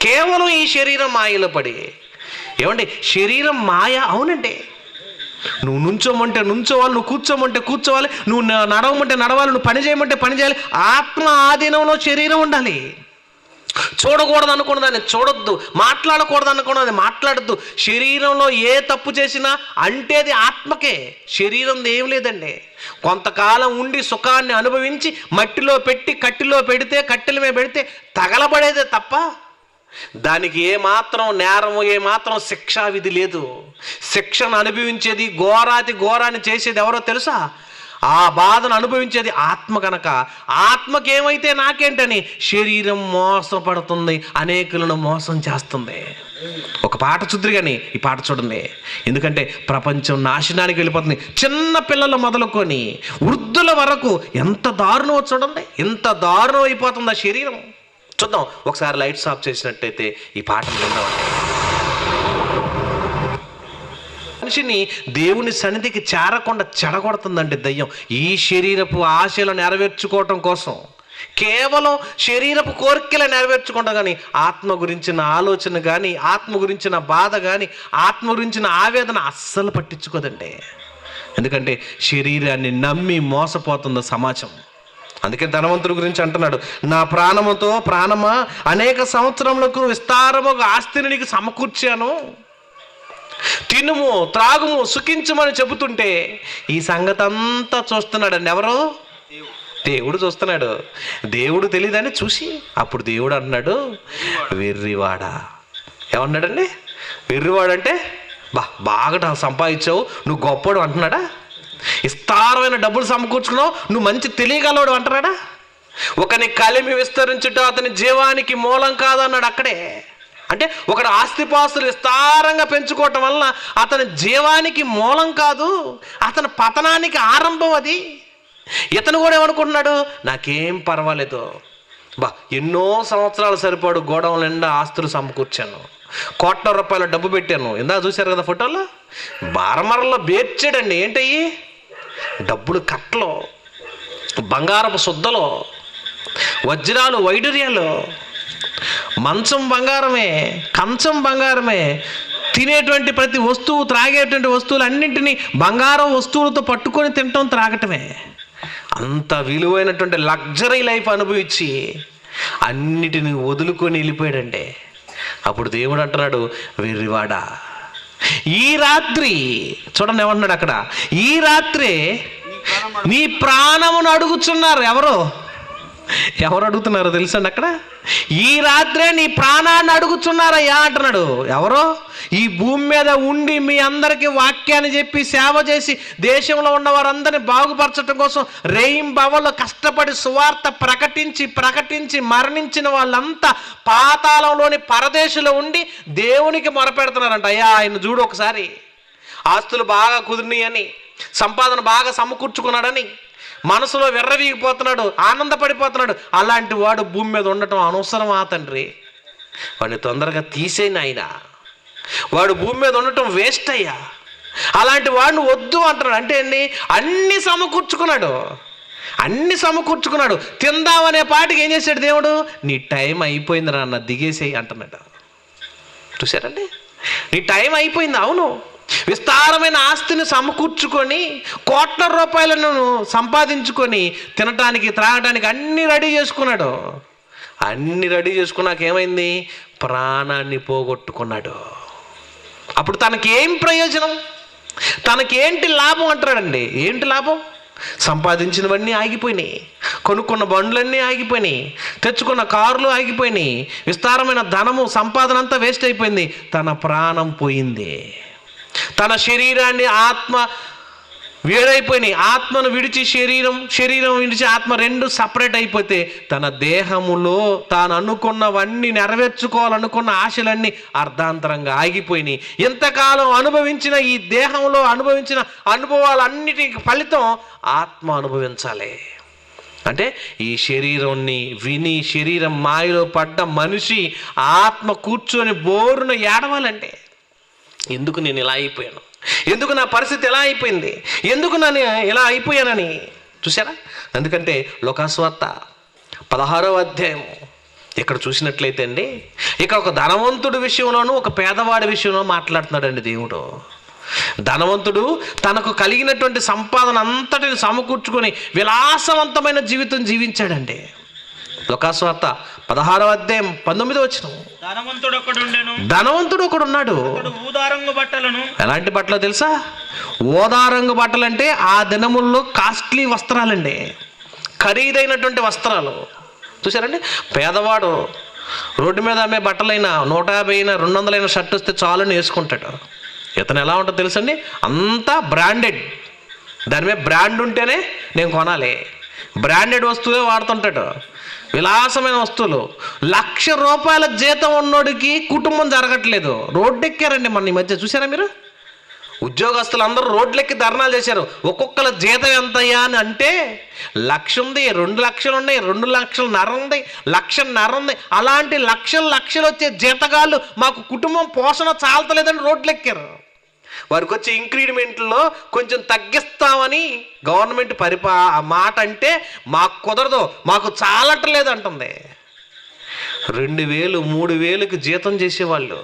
కేవలం ఈ శరీరం మాయలో పడి. ఏమండి, శరీరం మాయ అవునండి. నువ్వు నుంచోమంటే నుంచోవాలి, నువ్వు కూర్చోమంటే కూర్చోవాలి, నువ్వు నడవమంటే నడవాలి, నువ్వు పని చేయమంటే పని చేయాలి. ఆత్మ ఆధీనంలో శరీరం ఉండాలి. చూడకూడదు అనుకున్న దాన్ని చూడొద్దు, మాట్లాడకూడదు అనుకున్నది మాట్లాడద్దు. శరీరంలో ఏ తప్పు చేసినా అంటే అది ఆత్మకే, శరీరం ఏం లేదండి. కొంతకాలం ఉండి సుఖాన్ని అనుభవించి మట్టిలో పెట్టి కట్టెలో పెడితే, కట్టెల మీద పెడితే తగలబడేదే తప్ప దానికి ఏమాత్రం నేరం, ఏమాత్రం శిక్షా విధి లేదు. శిక్షను అనుభవించేది, ఘోరాతి ఘోరాన్ని చేసేది ఎవరో తెలుసా? ఆ బాధను అనుభవించేది ఆత్మ. కనుక ఆత్మకేమైతే నాకేంటని శరీరం మోసపడుతుంది, అనేకులను మోసం చేస్తుంది. ఒక పాట చూద్దరు కానీ ఈ పాట చూడండి. ఎందుకంటే ప్రపంచం నాశనానికి వెళ్ళిపోతుంది. చిన్న పిల్లలు మొదలుకొని వృద్ధుల వరకు ఎంత దారుణం చూడండి, ఎంత దారుణం అయిపోతుంది ఆ శరీరం. చూద్దాం ఒకసారి లైట్స్ ఆఫ్ చేసినట్టయితే ఈ పాటను విందామండి. మనిషిని దేవుని సన్నిధికి చేరకుండా చెడగొడుతుందండి దయ్యం. ఈ శరీరపు ఆశలు నెరవేర్చుకోవటం కోసం, కేవలం శరీరపు కోరికలు నెరవేర్చుకుంటాం కానీ ఆత్మ గురించిన ఆలోచన కానీ, ఆత్మ గురించిన బాధ కానీ, ఆత్మ గురించిన ఆవేదన అస్సలు పట్టించుకోదండి. ఎందుకంటే శరీరాన్ని నమ్మి మోసపోతుంది సమాజం. అందుకే ధనవంతుడి గురించి అంటున్నాడు, నా ప్రాణముతో ప్రాణమా అనేక సంవత్సరములకు విస్తారముగా ఆస్తిని నీకు సమకూర్చాను, తినుము త్రాగుము సుఖించమని చెబుతుంటే ఈ సంగతి అంతా చూస్తున్నాడండి. ఎవరు? దేవుడు చూస్తున్నాడు. దేవుడు తెలియదని చూసి అప్పుడు దేవుడు అంటున్నాడు, వెర్రివాడా. ఏమన్నాడండి? వెర్రివాడంటే బాగా సంపాదించావు, నువ్వు గొప్పడు అంటున్నాడా? విస్తారమైన డబ్బులు సమకూర్చుకున్నావు, నువ్వు మంచి తెలియగలవాడు అంటున్నాడా? ఒకని కలిమి విస్తరించుట అతని జీవానికి మూలం కాదన్నాడు అక్కడే. అంటే ఒకడు ఆస్తిపాస్తులు విస్తారంగా పెంచుకోవటం వలన అతని జీవానికి మూలం కాదు, అతని పతనానికి ఆరంభం అది. ఇతను కూడా ఏమనుకుంటున్నాడు, నాకేం పర్వాలేదు, ఎన్నో సంవత్సరాలు సరిపడు గోడౌన్ నిండా ఆస్తులు సమకూర్చాను, కోట్ల రూపాయల డబ్బు పెట్టాను. ఇందాక చూశారు కదా ఫోటోలో, బారమరలో బేర్చాడండి. ఏంటయ్యి? డబ్బులు కట్టలు, బంగారపు శుద్ధలు, వజ్రాలు వైడూర్యాలు, మంచం బంగారమే, కంచం బంగారమే, తినేటువంటి ప్రతి వస్తువు, త్రాగేటువంటి వస్తువులు అన్నింటినీ బంగారం వస్తువులతో పట్టుకొని తినటం, త్రాగటమే. అంత విలువైనటువంటి లగ్జరీ లైఫ్ అనుభవించి అన్నిటిని వదులుకొని వెళ్ళిపోయాడండి. అప్పుడు దేవుడు అంటున్నాడు, వెర్రివాడా, ఈ రాత్రి చూడండి ఏమంటున్నాడు అక్కడ, ఈ రాత్రే నీ ప్రాణమును అడుగుచున్నారు. ఎవరు అడుగుతున్నారో తెలుసండి అక్కడ? ఈ రాత్రే నీ ప్రాణాన్ని అడుగుచున్నారయ్యా అంటున్నాడు. ఎవరో ఈ భూమి మీద ఉండి మీ అందరికీ వాక్యాన్ని చెప్పి సేవ చేసి దేశంలో ఉన్న వారందరినీ బాగుపరచడం కోసం రేయింబవళ్ళు కష్టపడి సువార్త ప్రకటించి మరణించిన వాళ్ళంతా పాతాళంలోని పరదేశంలో ఉండి దేవునికి మొరపెడుతున్నారంట. అయ్యా ఆయన చూడు ఒకసారి, ఆస్తులు బాగా కుదిరినాయని, సంపాదన బాగా సమకూర్చుకున్నాడని మనసులో విర్రవీగిపోతున్నాడు, ఆనందపడిపోతున్నాడు. అలాంటి వాడు భూమి మీద ఉండటం అనవసరమా తండ్రి? వాడిని తొందరగా తీసేయను ఆయన, వాడు భూమి మీద ఉండటం వేస్ట్ అయ్యా, అలాంటి వాడిని వద్దు అంటున్నాడు. అంటే అన్ని సమకూర్చుకున్నాడు. తిందామనే పాటికి ఏం చేశాడు దేవుడు? నీ టైం అయిపోయింది నాన్న, దిగేసేయి అంటున్నాడు. చూశారండి, నీ టైం అయిపోయింది. అవును, విస్తారమైన ఆస్తిని సమకూర్చుకొని కోట్ల రూపాయలను సంపాదించుకొని తినటానికి త్రాగటానికి అన్నీ రెడీ చేసుకున్నాడు. అన్నీ రెడీ చేసుకున్నాక ఏమైంది? ప్రాణాన్ని పోగొట్టుకున్నాడు. అప్పుడు తనకి ఏం ప్రయోజనం? తనకేంటి లాభం అంటాడండి. ఏంటి లాభం? సంపాదించినవన్నీ ఆగిపోయినాయి, కొనుక్కున్న బండ్లన్నీ ఆగిపోయినాయి, తెచ్చుకున్న కార్లు ఆగిపోయినాయి, విస్తారమైన ధనము సంపాదన అంతా వేస్ట్ అయిపోయింది, తన ప్రాణం పోయింది. తన శరీరాన్ని ఆత్మ వేరైపోయినాయి. ఆత్మను విడిచి శరీరం, శరీరం విడిచి ఆత్మ రెండు సపరేట్ అయిపోతే తన దేహములో తాను అనుకున్నవన్నీ నెరవేర్చుకోవాలనుకున్న ఆశలన్నీ అర్ధాంతరంగా ఆగిపోయినాయి. ఎంతకాలం అనుభవించిన ఈ దేహంలో అనుభవించిన అనుభవాలన్నిటికి ఫలితం ఆత్మ అనుభవించాలి. అంటే ఈ శరీరాన్ని విని శరీరం మాయలో పడ్డ మనిషి ఆత్మ కూర్చొని బోరున ఏడవాలంటే, ఎందుకు నేను ఇలా అయిపోయాను, ఎందుకు నా పరిస్థితి ఎలా అయిపోయింది, ఎందుకు నేను ఇలా అయిపోయానని. చూసారా? ఎందుకంటే లోకాసువార్త 16వ అధ్యాయం ఇక్కడ చూసినట్లయితే అండి, ఇక్కడ ఒక ధనవంతుడి విషయంలోనూ ఒక పేదవాడి విషయంలో మాట్లాడుతున్నాడండి దేవుడు. ధనవంతుడు తనకు కలిగినటువంటి సంపాదన అంతటిని సమకూర్చుకొని విలాసవంతమైన జీవితం జీవించాడండి. లోకాసువార్త 16వ అధ్యాయం 19వ వచనం, ధనవంతుడు ఒకడు ఉన్నాడు. ఎలాంటి బట్టలు తెలుసా? ఓదారంగు బట్టలు అంటే ఆ దినముల్లో కాస్ట్లీ వస్త్రాలండి, ఖరీదైనటువంటి వస్త్రాలు. చూసారండి? పేదవాడు రోడ్డు మీద అమ్మే బట్టలైనా 150 200 షర్ట్ వస్తే చాలని వేసుకుంటాడు. ఇతను ఎలా ఉంటుందో తెలుసండి? అంతా బ్రాండెడ్, దాని మీద బ్రాండ్ ఉంటేనే నేను కొనాలి, బ్రాండెడ్ వస్తువులే వాడుతుంటాడు, విలాసమైన వస్తువులు. ₹1,00,000 జీతం ఉన్నోడికి కుటుంబం జరగట్లేదు. రోడ్డు ఎక్కారండి మన ఈ మధ్య. చూసారా మీరు? ఉద్యోగస్తులు అందరూ రోడ్లెక్కి ధర్నాలు చేశారు. ఒక్కొక్కల జీతం ఎంతయ్యా అని అంటే 1,00,000 ఉంది, 2,00,000 ఉన్నాయి, 2,50,000 ఉంది, 1,50,000 ఉంది. అలాంటి లక్షలు వచ్చే జీతగాళ్ళు మాకు కుటుంబం పోషణ చాలతలేదని రోడ్లెక్కారు. వారికి వచ్చే ఇంక్రిమెంట్లో కొంచెం తగ్గిస్తామని గవర్నమెంట్ మాట అంటే మాకు కుదరదు, మాకు చాలట్లేదు అంటుంది. 2,000 3,000కి జీతం చేసేవాళ్ళు,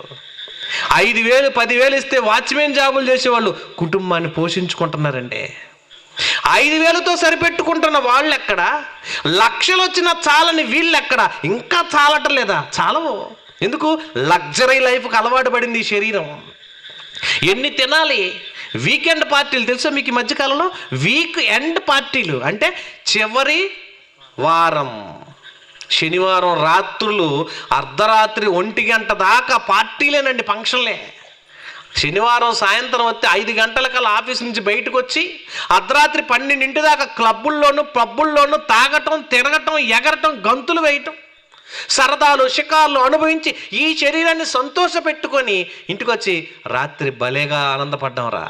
5,000 10,000 ఇస్తే వాచ్మెన్ జాబులు చేసేవాళ్ళు కుటుంబాన్ని పోషించుకుంటున్నారండి. 5,000తో సరిపెట్టుకుంటున్న వాళ్ళు ఎక్కడ? 1,00,000 వచ్చినా చాలని వీళ్ళు ఎక్కడ? ఇంకా చాలటం లేదా? చాలవు. ఎందుకు? లగ్జరీ లైఫ్కి అలవాటు పడింది ఈ శరీరం. ఎన్ని తినాలి? వీకెండ్ పార్టీలు తెలుసా మీకు? ఈ మధ్యకాలంలో వీక్ ఎండ్ పార్టీలు అంటే చివరి వారం శనివారం రాత్రులు అర్ధరాత్రి 1 గంట దాకా పార్టీలేనండి, ఫంక్షన్లే. శనివారం సాయంత్రం వస్తే 5 గంటలకల్లా ఆఫీస్ నుంచి బయటకు వచ్చి అర్ధరాత్రి 12 దాకా క్లబ్బుల్లోనూ పబ్బుల్లోనూ తాగటం, తిరగటం, ఎగరటం, గంతులు వేయటం, సరదాలు షికార్లు అనుభవించి ఈ శరీరాన్ని సంతోష పెట్టుకొని ఇంటికి వచ్చి రాత్రి భలేగా ఆనందపడ్డాం రా,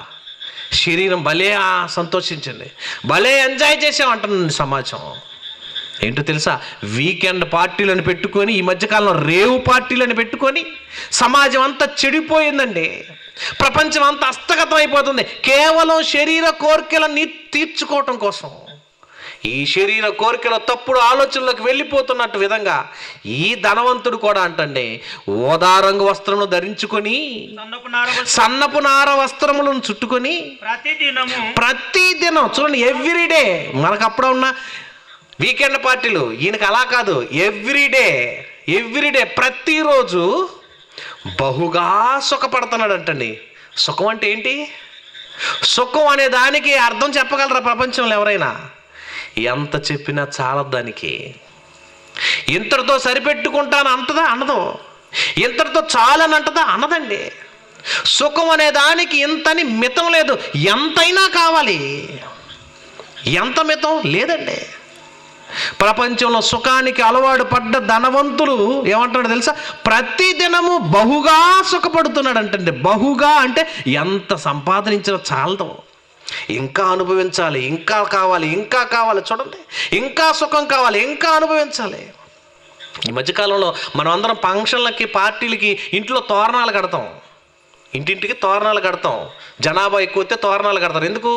శరీరం భలే సంతోషించింది, భలే ఎంజాయ్ చేసామంటుంది సమాజం. ఏంటో తెలుసా? వీకెండ్ పార్టీలను పెట్టుకొని, ఈ మధ్యకాలంలో రేవు పార్టీలను పెట్టుకొని సమాజం అంతా చెడిపోయిందండి. ప్రపంచం అంతా హస్తగతం అయిపోతుంది కేవలం శరీర కోరికలను తీర్చుకోవటం కోసం. ఈ శరీర కోరికల తప్పుడు ఆలోచనలకు వెళ్ళిపోతున్నట్టు విధంగా ఈ ధనవంతుడు కూడా అంటండి, ఓదారంగు వస్త్రమును ధరించుకొని, సన్నపు నార వస్త్రములను చుట్టుకొని ప్రతిదినం చూడండి, ఎవ్రీడే. మనకు అప్పుడు ఉన్న వీకెండ్ పార్టీలు, ఈయనకి అలా కాదు, ఎవ్రీడే ప్రతిరోజు బహుగా సుఖపడుతున్నాడు అంటండి. సుఖం అంటే ఏంటి? సుఖం అనే దానికి అర్థం చెప్పగలరా ప్రపంచంలో ఎవరైనా? ఎంత చెప్పినా చాలదు దానికి. ఇంతటితో సరిపెట్టుకుంటాను అంటదా? అనదు. ఇంతటితో చాలని అంటదా? అనదండి. సుఖం అనే దానికి ఇంతని మితం లేదు, ఎంతైనా కావాలి. ఎంత మితం లేదండి. ప్రపంచంలో సుఖానికి అలవాటు పడ్డ ధనవంతులు ఏమంటాడు తెలుసా? ప్రతిదినము బహుగా సుఖపడుతున్నాడు అంటండి. బహుగా అంటే ఎంత సంపాదించినా చాలదు, ఇంకా అనుభవించాలి, ఇంకా కావాలి, ఇంకా కావాలి. చూడండి, ఇంకా సుఖం కావాలి, ఇంకా అనుభవించాలి. ఈ మధ్యకాలంలో మనం అందరం ఫంక్షన్లకి పార్టీలకి ఇంట్లో తోరణాలు కడతాం, ఇంటింటికి తోరణాలు కడతాం. జనాభా ఎక్కువ వస్తే తోరణాలు కడతారు. ఎందుకు?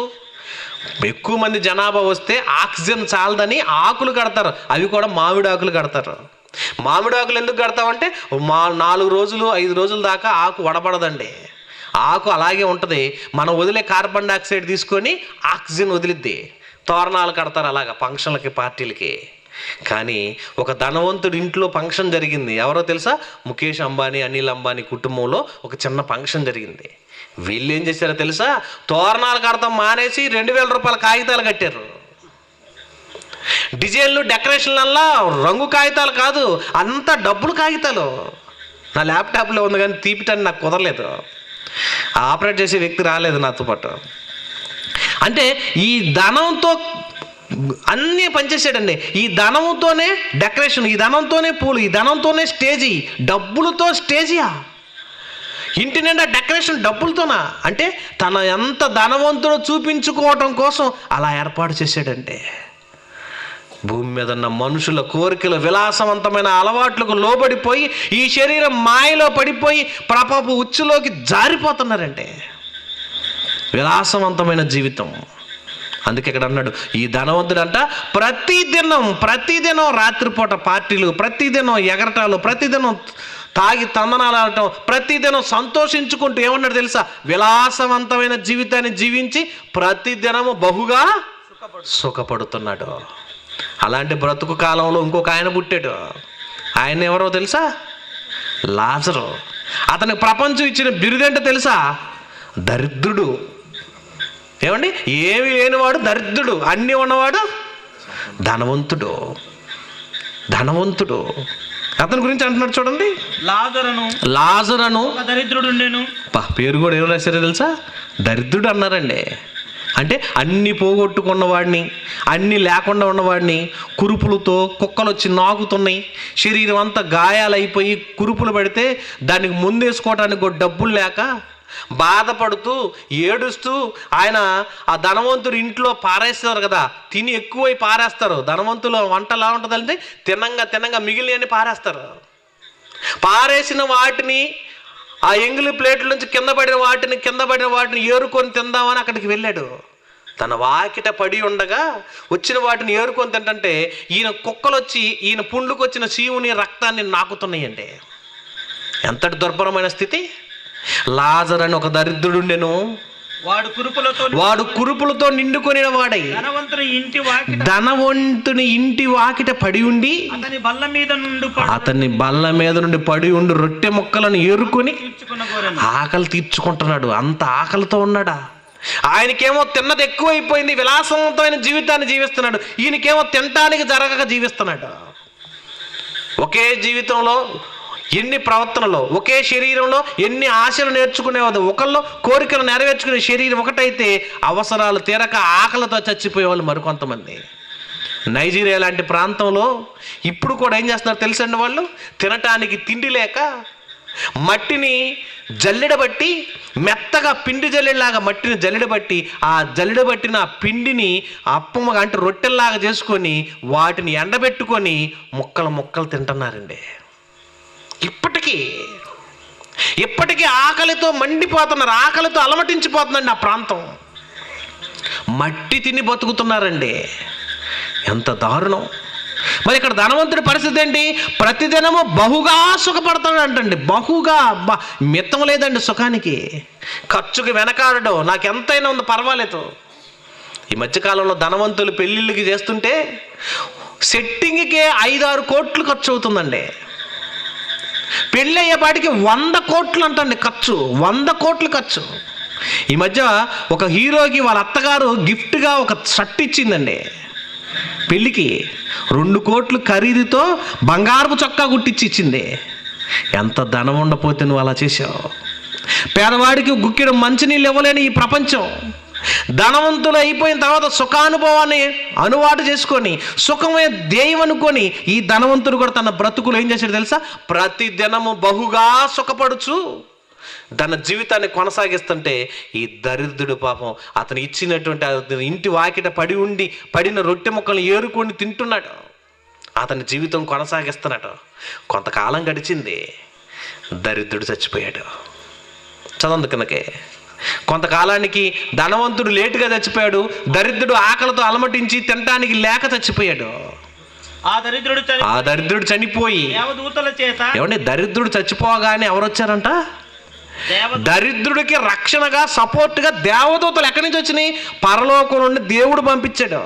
ఎక్కువ మంది జనాభా వస్తే ఆక్సిజన్ చాలదని ఆకులు కడతారు, అవి కూడా మామిడి ఆకులు కడతారు. మామిడి ఆకులు ఎందుకు కడతామంటే 4 రోజులు 5 రోజుల దాకా ఆకు వడబడదండి. ఆకు అలాగే ఉంటుంది, మనం వదిలే కార్బన్ డైఆక్సైడ్ తీసుకొని ఆక్సిజన్ వదిలిద్ది. తోరణాలు కడతారు అలాగా ఫంక్షన్లకి పార్టీలకి. కానీ ఒక ధనవంతుడి ఇంట్లో ఫంక్షన్ జరిగింది. ఎవరో తెలుసా? ముఖేష్ అంబానీ, అనిల్ అంబానీ కుటుంబంలో ఒక చిన్న ఫంక్షన్ జరిగింది. వీళ్ళు ఏం చేశారో తెలుసా? తోరణాలు కడతాం మానేసి 2000 రూపాయల కాగితాలు కట్టారు. డిజైన్లు డెకరేషన్లల్లా రంగు కాగితాలు కాదు, అంత డబ్బులు కాగితాలు. నా ల్యాప్టాప్లో ఉంది కానీ తీపిటాన్ని నాకు కుదరలేదు, ఆపరేట్ చేసే వ్యక్తి రాలేదు నాతో పాటు. అంటే ఈ ధనంతో అన్నీ పనిచేసాడండి. ఈ ధనంతోనే డెకరేషన్, ఈ ధనంతోనే పూలు, ఈ ధనంతోనే స్టేజీ, డబ్బులతో స్టేజియా, ఇంటి నిండా డెకరేషన్ డబ్బులతోనా? అంటే తన ఎంత ధనవంతుడో చూపించుకోవటం కోసం అలా ఏర్పాటు చేశాడంటే. భూమి మీద ఉన్న మనుషుల కోరికలు, విలాసవంతమైన అలవాట్లకు లోబడిపోయి ఈ శరీరం మాయలో పడిపోయి పాపపు ఉచ్చులోకి జారిపోతున్నారంటే. విలాసవంతమైన జీవితం. అందుకే ఇక్కడ అన్నాడు, ఈ ధనవంతుడు అంట ప్రతిదినం రాత్రిపూట పార్టీలు, ప్రతిదినం ఎగరటాలు, ప్రతిదినం తాగి తందనాలు ఆడటం, ప్రతిదినం సంతోషించుకుంటూ ఏమన్నాడు తెలుసా? విలాసవంతమైన జీవితాన్ని జీవించి ప్రతిదినము బహుగా సుఖపడుతున్నాడు. అలాంటి బ్రతుకు కాలంలో ఇంకొక ఆయన పుట్టాడు. ఆయన ఎవరో తెలుసా? లాజరు. అతనికి ప్రపంచం ఇచ్చిన బిరుదేంటో తెలుసా? దరిద్రుడు. ఏమండి? ఏమీ లేనివాడు దరిద్రుడు, అన్నీ ఉన్నవాడు ధనవంతుడు. అతని గురించి అంటున్నాడు చూడండి, లాజరును దరిద్రుడు. పేరు కూడా ఏం రాశారో తెలుసా? దరిద్రుడు అన్నారండి. అంటే అన్నీ పోగొట్టుకున్నవాడిని, అన్నీ లేకుండా ఉన్నవాడిని, కురుపులతో కుక్కలు వచ్చి నాకుతున్నాయి, శరీరం అంతా గాయాలైపోయి కురుపులు పడితే దానికి ముందేసుకోవడానికి కూడా డబ్బులు లేక బాధపడుతూ ఏడుస్తూ ఆయన ఆ ధనవంతుడు ఇంట్లో పారేస్తారు కదా, తిని ఎక్కువై పారేస్తారు. ధనవంతుల వంట ఎలా ఉంటుందంటే తినంగా మిగిలినవన్నీ పారేస్తారు. పారేసిన వాటిని, ఆ ఎంగిలి ప్లేట్ల నుంచి కింద పడిన వాటిని ఏరుకొని తిందామని అక్కడికి వెళ్ళాడు. తన వాకిట పడి ఉండగా వచ్చిన వాటిని ఏరుకొని తింటే ఈయన కుక్కలు వచ్చి ఈయన పుండుకు వచ్చిన శివుని రక్తాన్ని నాకుతున్నాయండి. ఎంతటి దుర్భరమైన స్థితి. లాజరు అని ఒక దరిద్రుడుండెను, వాడు కురుపులతో నిండుకొని వాడై ధనవంతుని ఇంటి వాకిట పడి ఉండి అతని బల్ల మీద నుండి పడి ఉండి రొట్టె ముక్కలను ఏరుకొని ఆకలి తీర్చుకుంటున్నాడు. అంత ఆకలితో ఉన్నాడా? ఆయనకేమో తిన్నది ఎక్కువైపోయింది, విలాసవంతమైన జీవితాన్ని జీవిస్తున్నాడు. ఈయనకేమో తినటానికి జరగక జీవిస్తున్నాడు. ఒకే జీవితంలో ఎన్ని ప్రవర్తనలో, ఒకే శరీరంలో ఎన్ని ఆశలు నేర్చుకునేవాడు. ఒకళ్ళు కోరికలు నెరవేర్చుకునే శరీరం ఒకటైతే అవసరాలు తీరక ఆకలితో చచ్చిపోయేవాళ్ళు మరికొంతమంది. నైజీరియా లాంటి ప్రాంతంలో ఇప్పుడు కూడా ఏం చేస్తున్నారు తెలుసండి? వాళ్ళు తినటానికి తిండి లేక మట్టిని జల్లెడబట్టి, మెత్తగా పిండి జల్లెడలాగా మట్టిని జల్లెడబట్టి, ఆ జల్లెడబట్టిన పిండిని అప్పముగా అంటే రొట్టెల్లాగా చేసుకొని వాటిని ఎండబెట్టుకొని ముక్కలు తింటున్నారండి. ఇప్పటికీ ఆకలితో మండిపోతున్నారు, ఆకలితో అలమటించిపోతుందండి ఆ ప్రాంతం. మట్టి తిని బతుకుతున్నారండి. ఎంత దారుణం. మరి ఇక్కడ ధనవంతుడి పరిస్థితి ఏంటి? ప్రతిదినము బహుగా సుఖపడతాడు అంటండి. బహుగా, మిత్తం లేదండి సుఖానికి. ఖర్చుకి వెనకాడడం, నాకు ఎంతైనా ఉంది పర్వాలేదు. ఈ మధ్యకాలంలో ధనవంతులు పెళ్ళిళ్ళకి చేస్తుంటే సెట్టింగ్కే 5-6 కోట్లు ఖర్చు అవుతుందండి. పెళ్ళి అయ్యేపాటికి 100 కోట్లు అంటండి ఖర్చు, 100 కోట్లు ఖర్చు. ఈ మధ్య ఒక హీరోకి వాళ్ళ అత్తగారు గిఫ్ట్గా ఒక షర్ట్ ఇచ్చిందండి. పెళ్ళికి 2 కోట్లు ఖరీదుతో బంగారపు చొక్కా కుట్టించి ఇచ్చింది. ఎంత ధనం ఉండపోతే నువ్వు అలా చేసావు? పేదవాడికి గుక్కిడం మంచినీళ్ళు ఇవ్వలేని ఈ ప్రపంచం. ధనవంతులు అయిపోయిన తర్వాత సుఖానుభవాన్ని అనువాటు చేసుకొని, సుఖమే ధ్యేయం అనుకొని ఈ ధనవంతుడు కూడా తన బ్రతుకులు ఏం చేశాడు తెలుసా? ప్రతిదినము బహుగా సుఖపడుచు తన జీవితాన్ని కొనసాగిస్తుంటే ఈ దరిద్రుడు పాపం అతను ఇచ్చినటువంటి ఇంటి వాకిట పడిన రొట్టె ముక్కలు ఏరుకొని తింటున్నాడు. అతని జీవితం కొనసాగిస్తున్నాడు. కొంతకాలం గడిచింది, దరిద్రుడు చచ్చిపోయాడు. చదవండి కిందకే. కొంతకాలానికి ధనవంతుడు లేటుగా చచ్చిపోయాడు, దరిద్రుడు ఆకలితో అలమటించి తినటానికి లేక చచ్చిపోయాడు. ఆ దరిద్రుడు చనిపోయి, ఏమండి దరిద్రుడు చచ్చిపోగానే ఎవరు వచ్చారంట? దరిద్రుడికి రక్షణగా, సపోర్ట్గా దేవదూతలు ఎక్కడి నుంచి వచ్చినాయి? పరలోకం నుండి దేవుడు పంపించాడు.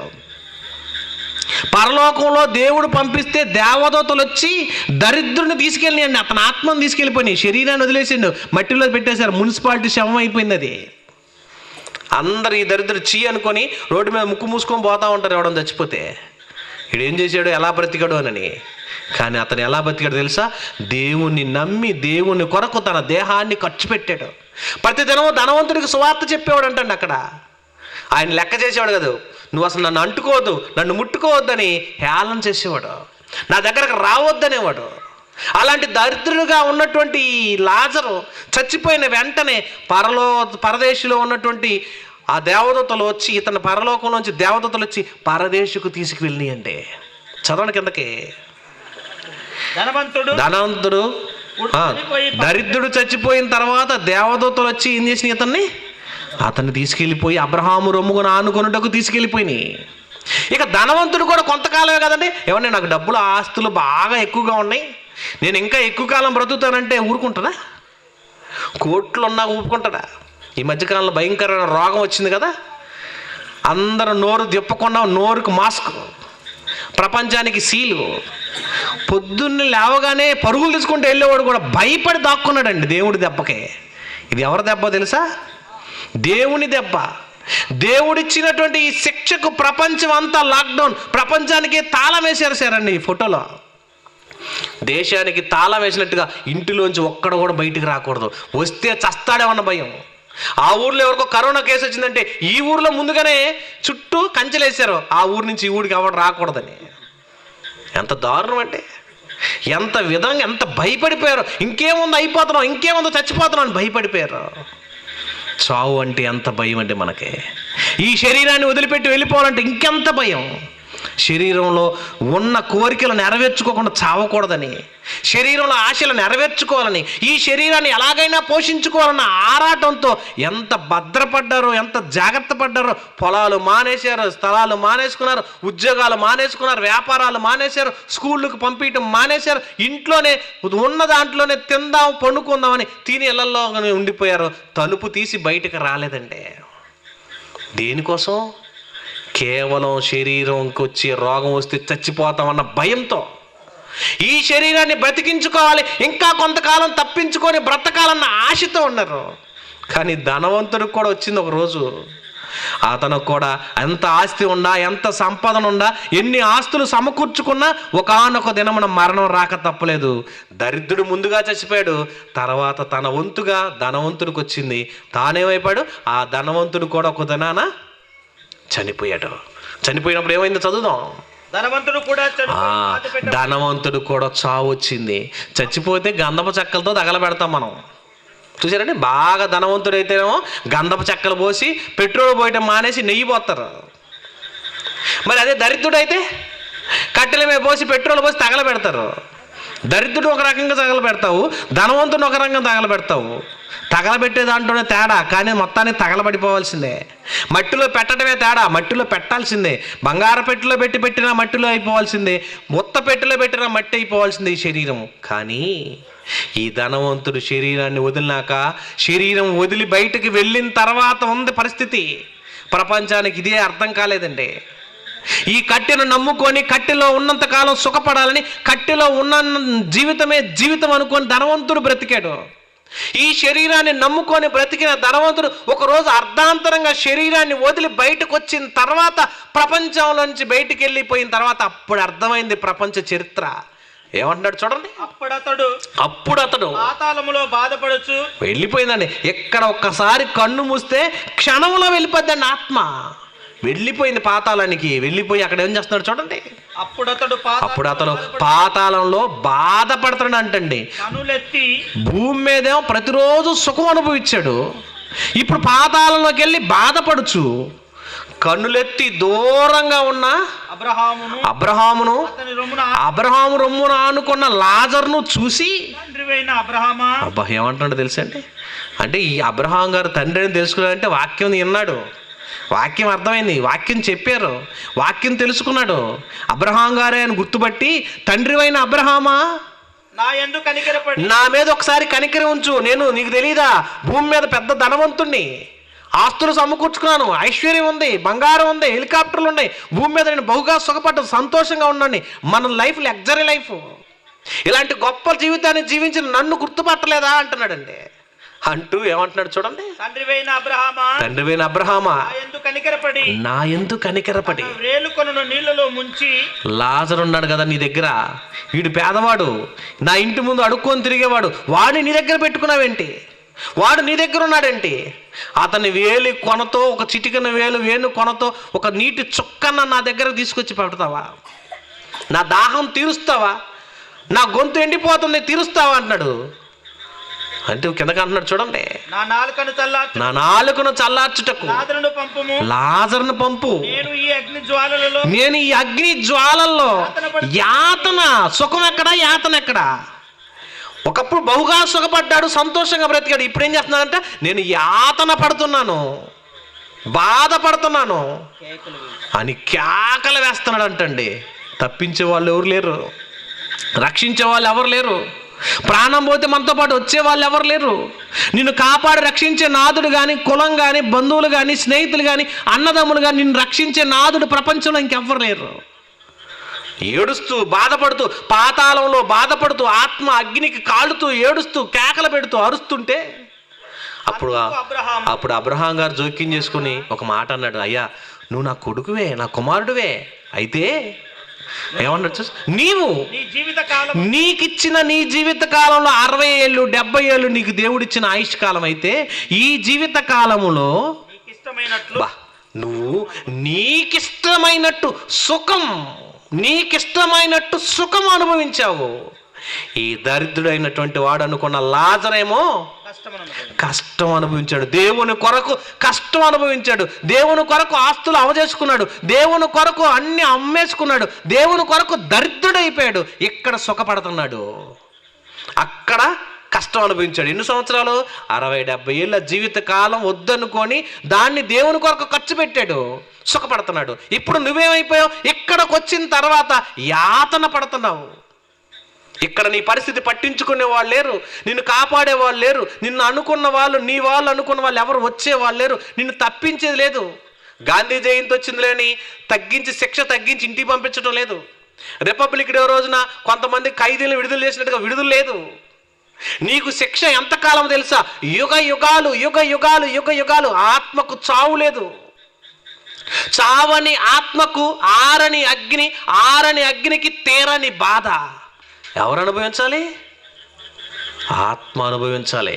పరలోకంలో దేవుడు పంపిస్తే దేవదూతలు వచ్చి దరిద్రుని తీసుకెళ్ళినాయండి. అతని ఆత్మను తీసుకెళ్ళిపోయినాయి, శరీరాన్ని వదిలేసిండు, మట్టిలో పెట్టేశారు. మున్సిపాలిటీ శవం అయిపోయింది అది. అందరు ఈ దరిద్రుడు చీ అనుకొని రోడ్డు మీద ముక్కు మూసుకొని పోతూ ఉంటారు ఎవడని చచ్చిపోతే. వీడేం చేశాడు, ఎలా బ్రతికాడు అని. కానీ అతను ఎలా బ్రతికాడు తెలుసా? దేవుణ్ణి నమ్మి దేవుని కొరకు తన దేహాన్ని ఖర్చు పెట్టాడు. ప్రతిదినము ధనవంతుడికి సువార్త చెప్పేవాడు అంటండి. అక్కడ ఆయన లెక్క చేసేవాడు కదా, నువ్వు అసలు నన్ను అంటుకోవద్దు, నన్ను ముట్టుకోవద్దని హేళన చేసేవాడు, నా దగ్గరకు రావద్దనేవాడు. అలాంటి దరిద్రుడుగా ఉన్నటువంటి లాజరు చచ్చిపోయిన వెంటనే పరదేశంలో ఉన్నటువంటి ఆ దేవదూతలు వచ్చి, ఇతని పరలోకంలోంచి దేవదూతలు వచ్చి పరదేశకు తీసుకువెళ్ళినాయండి. చదవని కిందకి. ధనవంతుడు దరిద్రుడు చచ్చిపోయిన తర్వాత దేవదూతలు వచ్చి ఏం చేసిన అతన్ని తీసుకెళ్ళిపోయి అబ్రహాము రొమ్మును ఆనుకొనుటకు తీసుకెళ్ళిపోయినాయి. ఇక ధనవంతుడు కూడా కొంతకాలమే కదండి, ఏమన్నా నాకు డబ్బులు ఆస్తులు బాగా ఎక్కువగా ఉన్నాయి, నేను ఇంకా ఎక్కువ కాలం బ్రతుకుతానంటే ఊరుకుంటాడా? కోట్లు ఉన్నా ఊరుకుంటాడా? ఈ మధ్యకాలంలో భయంకరమైన రోగం వచ్చింది కదా, అందరూ నోరు తిప్పకుండా నోరుకు మాస్క్, ప్రపంచానికి సీలు. పొద్దున్నే లేవగానే పరుగులు తీసుకుంటూ వెళ్ళేవాడు కూడా భయపడి దాక్కున్నాడండి దేవుడి దెబ్బకే. ఇది ఎవరి దెబ్బ తెలుసా? దేవుని దెబ్బ. దేవుడిచ్చినటువంటి ఈ శిక్షకు ప్రపంచం అంతా లాక్డౌన్, ప్రపంచానికి తాళం వేసేసారండి. ఈ ఫోటోలో దేశానికి తాళం వేసినట్టుగా ఇంటిలోంచి ఒక్కడ కూడా బయటికి రాకూడదు, వస్తే చస్తాడేమన్న భయం. ఆ ఊర్లో ఎవరికో కరోనా కేసు వచ్చిందంటే ఈ ఊర్లో ముందుగానే చుట్టూ కంచెలేసారు, ఆ ఊరు నుంచి ఈ ఊరికి ఎవరు రాకూడదని. ఎంత దారుణం అంటే, ఎంత విధంగా ఎంత భయపడిపోయారు. ఇంకేముందో అయిపోతున్నాం, ఇంకేముందో చచ్చిపోతున్నాం అని భయపడిపోయారు. చావు అంటే ఎంత భయం అంటే మనకి. ఈ శరీరాన్ని వదిలిపెట్టి వెళ్ళిపోవాలంటే ఇంకెంత భయం. శరీరంలో ఉన్న కోరికలు నెరవేర్చుకోకుండా చావకూడదని, శరీరంలో ఆశలు నెరవేర్చుకోవాలని, ఈ శరీరాన్ని ఎలాగైనా పోషించుకోవాలన్న ఆరాటంతో ఎంత భద్రపడ్డారో, ఎంత జాగ్రత్త పడ్డారో. పొలాలు మానేశారు, స్థలాలు మానేసుకున్నారు, ఉద్యోగాలు మానేసుకున్నారు, వ్యాపారాలు మానేశారు, స్కూళ్ళకు పంపించడం మానేశారు. ఇంట్లోనే ఉన్న దాంట్లోనే తిందాం పండుకుందామని తిని ఇళ్లలో ఉండిపోయారు. తలుపు తీసి బయటకు రాలేదండి. దేనికోసం? కేవలం శరీరంకి వచ్చి రోగం వస్తే చచ్చిపోతామన్న భయంతో. ఈ శరీరాన్ని బ్రతికించుకోవాలి, ఇంకా కొంతకాలం తప్పించుకొని బ్రతకాలన్న ఆశతో ఉన్నారు. కానీ ధనవంతుడికి కూడా వచ్చింది ఒక రోజు. అతనికి కూడా ఎంత ఆస్తి ఉన్నా, ఎంత సంపదన ఉన్నా, ఎన్ని ఆస్తులు సమకూర్చుకున్నా ఒకానొక దినమున మరణం రాక తప్పలేదు. దరిద్రుడు ముందుగా చచ్చిపోయాడు, తర్వాత తన వంతుగా ధనవంతుడికి వచ్చింది. తానేమైపోయాడు? ఆ ధనవంతుడు కూడా ఒక దినాన చనిపోయాడు. చనిపోయినప్పుడు ఏమైందో చదువుదాం. ధనవంతుడు కూడా చావు వచ్చింది. చచ్చిపోతే గంధపు చెక్కలతో తగలబెడతాం మనం, చూసారండి. బాగా ధనవంతుడు అయితేనేమో గంధపు చెక్కలు పోసి పెట్రోల్ పోయటం మానేసి నెయ్యి పోస్తారు. మరి అదే దరిద్రుడు అయితే కట్టెల మీద పోసి పెట్రోల్ పోసి తగలబెడతారు. దరిద్రుడు ఒక రకంగా తగలబెడతావు, ధనవంతుడు ఒక రకంగా తగలబెడతావు. తగలబెట్టే దాంట్లోనే తేడా, కానీ మొత్తానికి తగలబడిపోవాల్సిందే. మట్టిలో పెట్టడమే తేడా, మట్టిలో పెట్టాల్సిందే. బంగారు పెట్టెలో పెట్టినా మట్టిలో అయిపోవాల్సిందే, మొత్త పెట్టెలో పెట్టినా మట్టి అయిపోవాల్సిందే ఈ శరీరం. కానీ ఈ ధనవంతుడు శరీరాన్ని వదిలినాక, శరీరం వదిలి బయటకు వెళ్ళిన తర్వాత ఉంది పరిస్థితి. ప్రపంచానికి ఇదే అర్థం కాలేదండి. ఈ కట్టెను నమ్ముకొని కట్టెలో ఉన్నంతకాలం సుఖపడాలని, కట్టెలో ఉన్న జీవితమే జీవితం అనుకొని ధనవంతుడు బ్రతికాడు. ఈ శరీరాన్ని నమ్ముకొని బ్రతికిన ధనవంతుడు ఒకరోజు అర్ధాంతరంగా శరీరాన్ని వదిలి బయటకు వచ్చిన తర్వాత, ప్రపంచంలోంచి బయటికి వెళ్ళిపోయిన తర్వాత అప్పుడు అర్థమైంది ప్రపంచ చరిత్ర. ఏమంటున్నాడు చూడండి. అప్పుడు అతడు పాతాళములో బాధపడొచ్చు వెళ్ళిపోయిందండి. ఎక్కడ ఒక్కసారి కన్ను మూస్తే క్షణంలో వెళ్ళిపోద్దండి ఆత్మ. వెళ్ళిపోయింది పాతాళానికి. వెళ్ళిపోయి అక్కడ ఏం చేస్తున్నాడు చూడండి. అప్పుడు అతడు పాతాళంలో బాధపడతాడు అంటండి. భూమి మీదేమో ప్రతిరోజు సుఖం అనుభవించాడు, ఇప్పుడు పాతాళంలోకి వెళ్ళి బాధపడుచు. కన్నులెత్తి దూరంగా ఉన్న అబ్రహామును రొమ్మున ఆనుకున్న లాజరును చూసి, అబ్బా ఏమంటున్నాడు తెలుసండి. అంటే ఈ అబ్రహాం గారు తండ్రి అని తెలుసుకున్నాడంటే వాక్యం విన్నాడు, వాక్యం అర్థమైంది, వాక్యం చెప్పారు, వాక్యం తెలుసుకున్నాడు. అబ్రహాం గారే అని గుర్తుపట్టి, తండ్రివైన అబ్రహామా నా మీద ఒకసారి కనికరం ఉంచు, నేను నీకు తెలీదా భూమి మీద పెద్ద ధనవంతుణ్ణి, ఆస్తులు సమకూర్చుకున్నాను, ఐశ్వర్యం ఉంది, బంగారం ఉంది, హెలికాప్టర్లు ఉన్నాయి, భూమి మీద నేను బహుగా సుఖపడ్డాను, సంతోషంగా ఉన్నాను, మన లైఫ్ లగ్జరీ లైఫ్, ఇలాంటి గొప్ప జీవితాన్ని జీవించిన నన్ను గుర్తుపట్టలేదా అంటున్నాడండి. అంటూ ఏమంటున్నాడు చూడండి, తండ్రివైన అబ్రహామా నా యందు కనికరపడి వేలు కొనను నీళ్ళలో ముంచి. లాజరు ఉన్నాడు కదా నీ దగ్గర, వీడు పేదవాడు, నా ఇంటి ముందు అడుక్కొని తిరిగేవాడు, వాడిని నీ దగ్గర పెట్టుకున్నావేంటి, వాడు నీ దగ్గర ఉన్నాడేంటి, అతని వేలి కొనతో, ఒక చిటికన వేణు కొనతో ఒక నీటి చుక్కన్న నా దగ్గర తీసుకొచ్చి పెడతావా, నా దాహం తీరుస్తావా, నా గొంతు ఎండిపోతుంది తీరుస్తావా అంటున్నాడు. అంటే కిందకి అంటున్నాడు చూడండి, నా నాలుకను చల్లార్చుటకు లాజరును పంపు, నేను ఈ అగ్ని జ్వాలల్లో యాతన, సుఖం ఎక్కడా, యాతన ఎక్కడా. ఒకప్పుడు బహుగా సుఖపడ్డాడు, సంతోషంగా బ్రతికాడు, ఇప్పుడు ఏం చేస్తున్నాడంటే నేను యాతన పడుతున్నాను, బాధపడుతున్నాను అని కేకలు వేస్తున్నాడు అంటండి. తప్పించే వాళ్ళు ఎవరు లేరు, రక్షించే వాళ్ళు ఎవరు లేరు, ప్రాణం పోతే మనతో పాటు వచ్చే వాళ్ళు ఎవరు లేరు. నిన్ను కాపాడి రక్షించే నాదుడు కానీ, కులం కానీ, బంధువులు కానీ, స్నేహితులు కానీ, అన్నదమ్ములు కానీ, నిన్ను రక్షించే నాదుడు ప్రపంచంలో ఇంకెవ్వరు లేరు. ఏడుస్తూ బాధపడుతూ, పాతాళంలో బాధపడుతూ, ఆత్మ అగ్నికి కాలుతూ, ఏడుస్తూ, కేకలు పెడుతూ, అరుస్తుంటే అప్పుడు అబ్రహాం గారు జోక్యం చేసుకుని ఒక మాట అన్నాడు, అయ్యా నువ్వు నా కొడుకువే, నా కుమారుడువే, అయితే ఏమన్నాడు, నీవు నీకిచ్చిన నీ జీవిత కాలంలో 60 ఏళ్ళు 70 ఏళ్ళు నీకు దేవుడిచ్చిన ఆయుష్ కాలం అయితే, ఈ జీవిత కాలములో నువ్వు నీకిష్టమైనట్టు సుఖం అనుభవించావు. ఈ దరిద్రుడైనటువంటి వాడు అనుకున్న లాజరేమో కష్టం అనుభవించాడు, దేవుని కొరకు కష్టం అనుభవించాడు, దేవుని కొరకు ఆస్తులు అవజేసుకున్నాడు, దేవుని కొరకు అన్ని అమ్మేసుకున్నాడు, దేవుని కొరకు దరిద్రుడైపోయాడు. ఇక్కడ సుఖపడుతున్నాడు, అక్కడ కష్టం అనుభవించాడు. ఎన్ని సంవత్సరాలు? 60-70 ఏళ్ళ జీవిత కాలం వద్దనుకొని దాన్ని దేవుని కొరకు ఖర్చు పెట్టాడు, సుఖపడుతున్నాడు. ఇప్పుడు నువ్వేమైపోయావు? ఇక్కడికి వచ్చిన తర్వాత యాతన పడుతున్నావు. ఇక్కడ నీ పరిస్థితి పట్టించుకునే వాళ్ళు లేరు, నిన్ను కాపాడే వాళ్ళు లేరు, నిన్ను అనుకున్న వాళ్ళు, నీ వాళ్ళు అనుకున్న వాళ్ళు ఎవరు వచ్చే వాళ్ళు లేరు, నిన్ను తప్పించేది లేదు. గాంధీ జయంతి వచ్చింది లేని శిక్ష తగ్గించి ఇంటికి పంపించడం లేదు. రిపబ్లిక్ డే రోజున కొంతమంది ఖైదీలను విడుదల చేసినట్టుగా విడుదల లేదు. నీకు శిక్ష ఎంతకాలం తెలుసా? యుగ యుగాలు. ఆత్మకు చావు లేదు. చావని ఆత్మకు ఆరని అగ్నికి తీరని బాధ ఎవరు అనుభవించాలి? ఆత్మ అనుభవించాలి.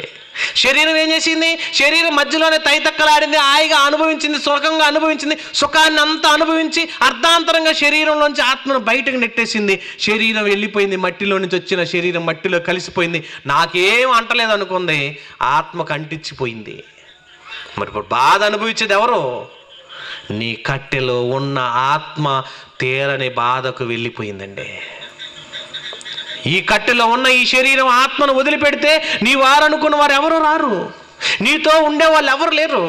శరీరం ఏం చేసింది? శరీరం మధ్యలోనే తైతక్కలాడింది, హాయిగా అనుభవించింది, సుఖంగా అనుభవించింది, సుఖాన్ని అంతా అనుభవించి అర్ధాంతరంగా శరీరంలోంచి ఆత్మను బయటకు నెట్టేసింది. శరీరం వెళ్ళిపోయింది, మట్టిలో నుంచి వచ్చిన శరీరం మట్టిలో కలిసిపోయింది, నాకేం అంటలేదు అనుకుంది, ఆత్మకు అంటించిపోయింది. మరి ఇప్పుడు బాధ అనుభవించేది ఎవరు? నీ కట్టెలో ఉన్న ఆత్మ తీరని బాధకు వెళ్ళిపోయిందండి. ఈ కట్టెలో ఉన్న ఈ శరీరం ఆత్మను వదిలిపెడితే నీ వారనుకున్న వారు ఎవరు రారు, నీతో ఉండే వాళ్ళు ఎవరు లేరు.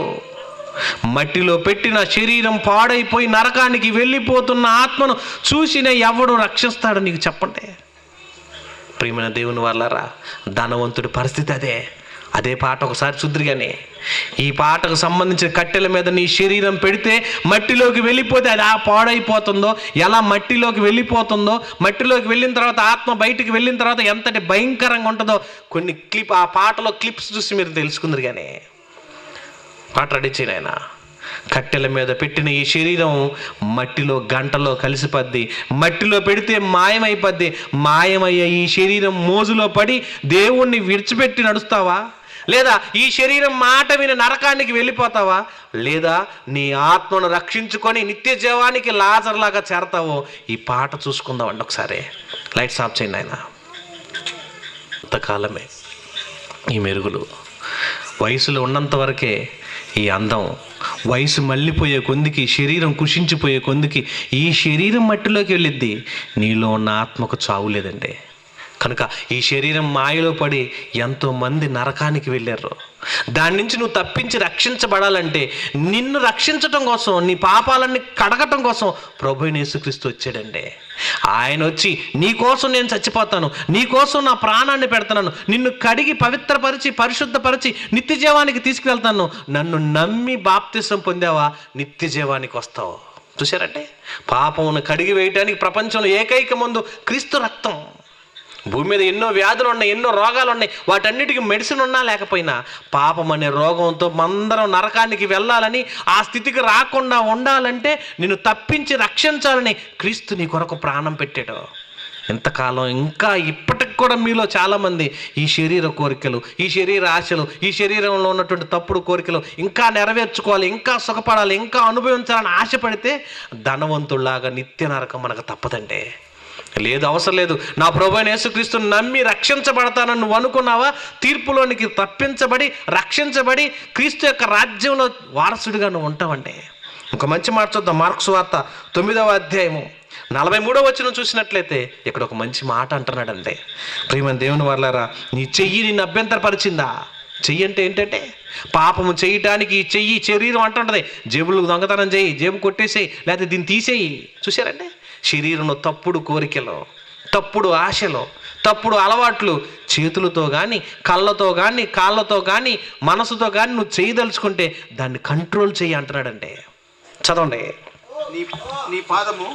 మట్టిలో పెట్టిన శరీరం పాడైపోయి నరకానికి వెళ్ళిపోతున్న ఆత్మను చూసిన ఎవడు రక్షిస్తాడు నీకు చెప్పండి? ప్రియమైన దేవుని వాళ్ళారా, ధనవంతుడి పరిస్థితి అదే పాట ఒకసారి చూద్దురుగానే. ఈ పాటకు సంబంధించిన కట్టెల మీద నీ శరీరం పెడితే మట్టిలోకి వెళ్ళిపోతే అది పాడైపోతుందో, ఎలా మట్టిలోకి వెళ్ళిపోతుందో, మట్టిలోకి వెళ్ళిన తర్వాత ఆత్మ బయటికి వెళ్ళిన తర్వాత ఎంతటి భయంకరంగా ఉంటుందో కొన్ని ఆ పాటలో క్లిప్స్ చూసి మీరు తెలుసుకుందరు. కానీ పాట రెడీ చేయను. కట్టెల మీద పెట్టిన ఈ శరీరం మట్టిలో గంటలో కలిసిపోద్ది, మట్టిలో పెడితే మాయమైపోద్ది. మాయమయ్యే ఈ శరీరం మోజులో పడి దేవుణ్ణి విడిచిపెట్టి నడుస్తావా? లేదా ఈ శరీరం మాట విని నరకానికి వెళ్ళిపోతావా? లేదా నీ ఆత్మను రక్షించుకొని నిత్య జీవానికి లాజర్లాగా చేరతావో? ఈ పాట చూసుకుందామండి ఒకసారి. లైట్స్ ఆఫ్ చేయండి ఆయన. అంతకాలమే ఈ మెరుగులు, వయసులో ఉన్నంత వరకే ఈ అందం, వయసు మళ్ళీపోయే కొందికి, శరీరం కుషించిపోయే కొందికి ఈ శరీరం మట్టిలోకి వెళ్ళిద్ది. నీలో ఉన్న ఆత్మకు చావు లేదండి. కనుక ఈ శరీరం మాయలో పడి ఎంతోమంది నరకానికి వెళ్ళారు. దాని నుంచి నువ్వు తప్పించి రక్షించబడాలంటే నిన్ను రక్షించటం కోసం, నీ పాపాలన్నీ కడగటం కోసం ప్రభువైన యేసుక్రీస్తు వచ్చాడండి. ఆయన వచ్చి నీ కోసం నేను చచ్చిపోతాను, నీ కోసం నా ప్రాణాన్ని పెడతాను, నిన్ను కడిగి పవిత్రపరిచి పరిశుద్ధపరిచి నిత్య జీవానికి తీసుకువెళ్తాను, నన్ను నమ్మి బాప్తిసం పొందావా నిత్య జీవానికి వస్తావు. చూశారంటే పాపమును కడిగి వేయటానికి ప్రపంచంలో ఏకైక మందు క్రీస్తు రక్తం. భూమి మీద ఎన్నో వ్యాధులు ఉన్నాయి, ఎన్నో రోగాలు ఉన్నాయి, వాటన్నిటికీ మెడిసిన్ ఉన్నా లేకపోయినా పాపం అనే రోగంతో మందరం నరకానికి వెళ్ళాలని, ఆ స్థితికి రాకుండా ఉండాలంటే నిన్ను తప్పించి రక్షించాలని క్రీస్తు నీ కొరకు ప్రాణం పెట్టాడు. ఎంతకాలం ఇంకా ఇప్పటికి కూడా మీలో చాలామంది ఈ శరీర కోరికలు, ఈ శరీర ఆశలు, ఈ శరీరంలో ఉన్నటువంటి తప్పుడు కోరికలు ఇంకా నెరవేర్చుకోవాలి, ఇంకా సుఖపడాలి, ఇంకా అనుభవించాలని ఆశపడితే ధనవంతుల్లాగా నిత్య నరకం మనకు తప్పదండి. లేదు, అవసరం లేదు. నా ప్రభువైన యేసుక్రీస్తుని నమ్మి రక్షించబడతానని నువ్వు అనుకున్నావా, తీర్పులోనికి తప్పించబడి రక్షించబడి క్రీస్తు యొక్క రాజ్యంలో వారసుడిగా నువ్వు ఉంటావండి. ఒక మంచి మాట చూద్దాం. మార్కు సువార్త 9వ అధ్యాయము 43వ వచనం చూసినట్లయితే ఇక్కడ ఒక మంచి మాట అంటున్నాడండి. ప్రియమైన దేవుని వారలారా, నీ చెయ్యి నిన్ను అభ్యంతరపరిచిందా? చెయ్యి అంటే ఏంటంటే పాపము చేయటానికి ఈ చెయ్యి శరీరం అంటుంటుంది. జేబులు దొంగతనం చేయి, జేబు కొట్టేసేయి, లేకపోతే దీన్ని తీసేయి. చూసారంటే శరీరంలో తప్పుడు కోరికలు, తప్పుడు ఆశలు, తప్పుడు అలవాట్లు చేతులతో కానీ, కళ్ళతో కానీ, కాళ్ళతో కానీ, మనసుతో కానీ నువ్వు చేయదలుచుకుంటే దాన్ని కంట్రోల్ చేయి అంటున్నాడంటే. చదవండి. నీ పాదము,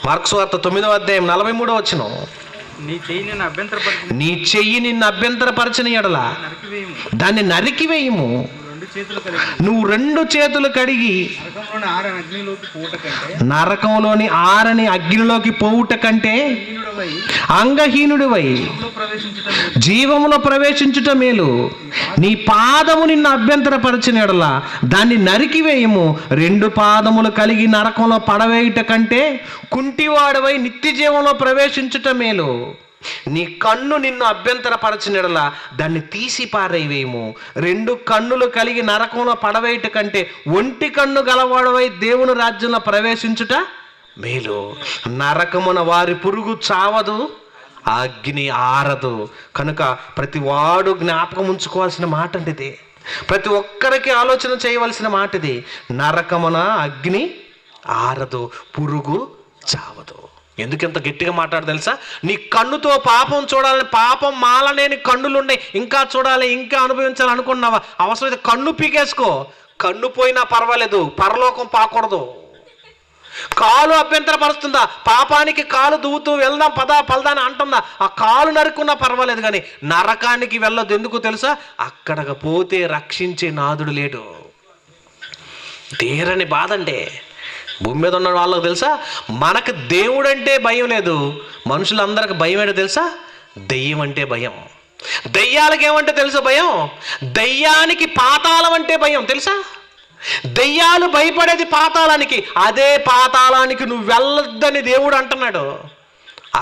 మార్కు సువార్త 9వ అధ్యాయం 43వ వచనం. నీ చెయ్యి నిన్ను అభ్యంతరపరచిన ఎడల దాన్ని నరికివేయము. నువ్వు 2 చేతులు కడిగి నరకంలోని ఆరని అగ్నిలోకి పోవుట కంటే అంగహీనుడివై జీవములో ప్రవేశించుట మేలు. నీ పాదము నిన్ను అభ్యంతరపరిచిన ఎడల దాన్ని నరికివేయము. 2 పాదములు కలిగి నరకంలో పడవేయుట కంటే కుంటివాడవై నిత్య జీవంలో ప్రవేశించుట మేలు. నీ కన్ను నిన్ను అభ్యంతరపరచినడలా దాన్ని తీసి పారేవేయము. 2 కన్నులు కలిగి నరకంలో పడవేయుట కంటే ఒంటి కన్ను గలవాడవై దేవుని రాజ్యంలో ప్రవేశించుట మేలు. నరకమున వారి పురుగు చావదు, అగ్ని ఆరదు. కనుక ప్రతి వాడు జ్ఞాపకం ఉంచుకోవాల్సిన మాట అంటే ఇది. ప్రతి ఒక్కరికి ఆలోచన చేయవలసిన మాట ఇది. నరకమున అగ్ని ఆరదు, పురుగు చావదు. ఎందుకు ఎంత గట్టిగా మాట్లాడు తెలుసా? నీ కన్నుతో పాపం చూడాలని, పాపం మాలనేని కన్నులున్నాయి, ఇంకా చూడాలి, ఇంకా అనుభవించాలి అనుకున్నావా? అవసరమైతే కన్ను పీకేసుకో, కన్ను పోయినా పర్వాలేదు, పరలోకం పాకూడదు. కాలు అభ్యంతరపరుస్తుందా? పాపానికి కాలు దువ్వుతూ వెళ్దాం పదా అని అంటుందా? ఆ కాలు నరుకున్నా పర్వాలేదు, కానీ నరకానికి వెళ్ళదు. ఎందుకు తెలుసా? అక్కడికి పోతే రక్షించే నాదుడు లేడు. తీరని బాధ అంటే భూమి మీద ఉన్న వాళ్ళకి తెలుసా, మనకు దేవుడంటే భయం లేదు, మనుషులందరికి భయం ఏంటో తెలుసా? దెయ్యం అంటే భయం. దెయ్యాలకి ఏమంటే తెలుసా భయం? దెయ్యానికి పాతాళం అంటే భయం తెలుసా? దెయ్యాలు భయపడేది పాతాళానికి, అదే పాతాళానికి నువ్వు వెళ్ళొద్దని దేవుడు అంటున్నాడు.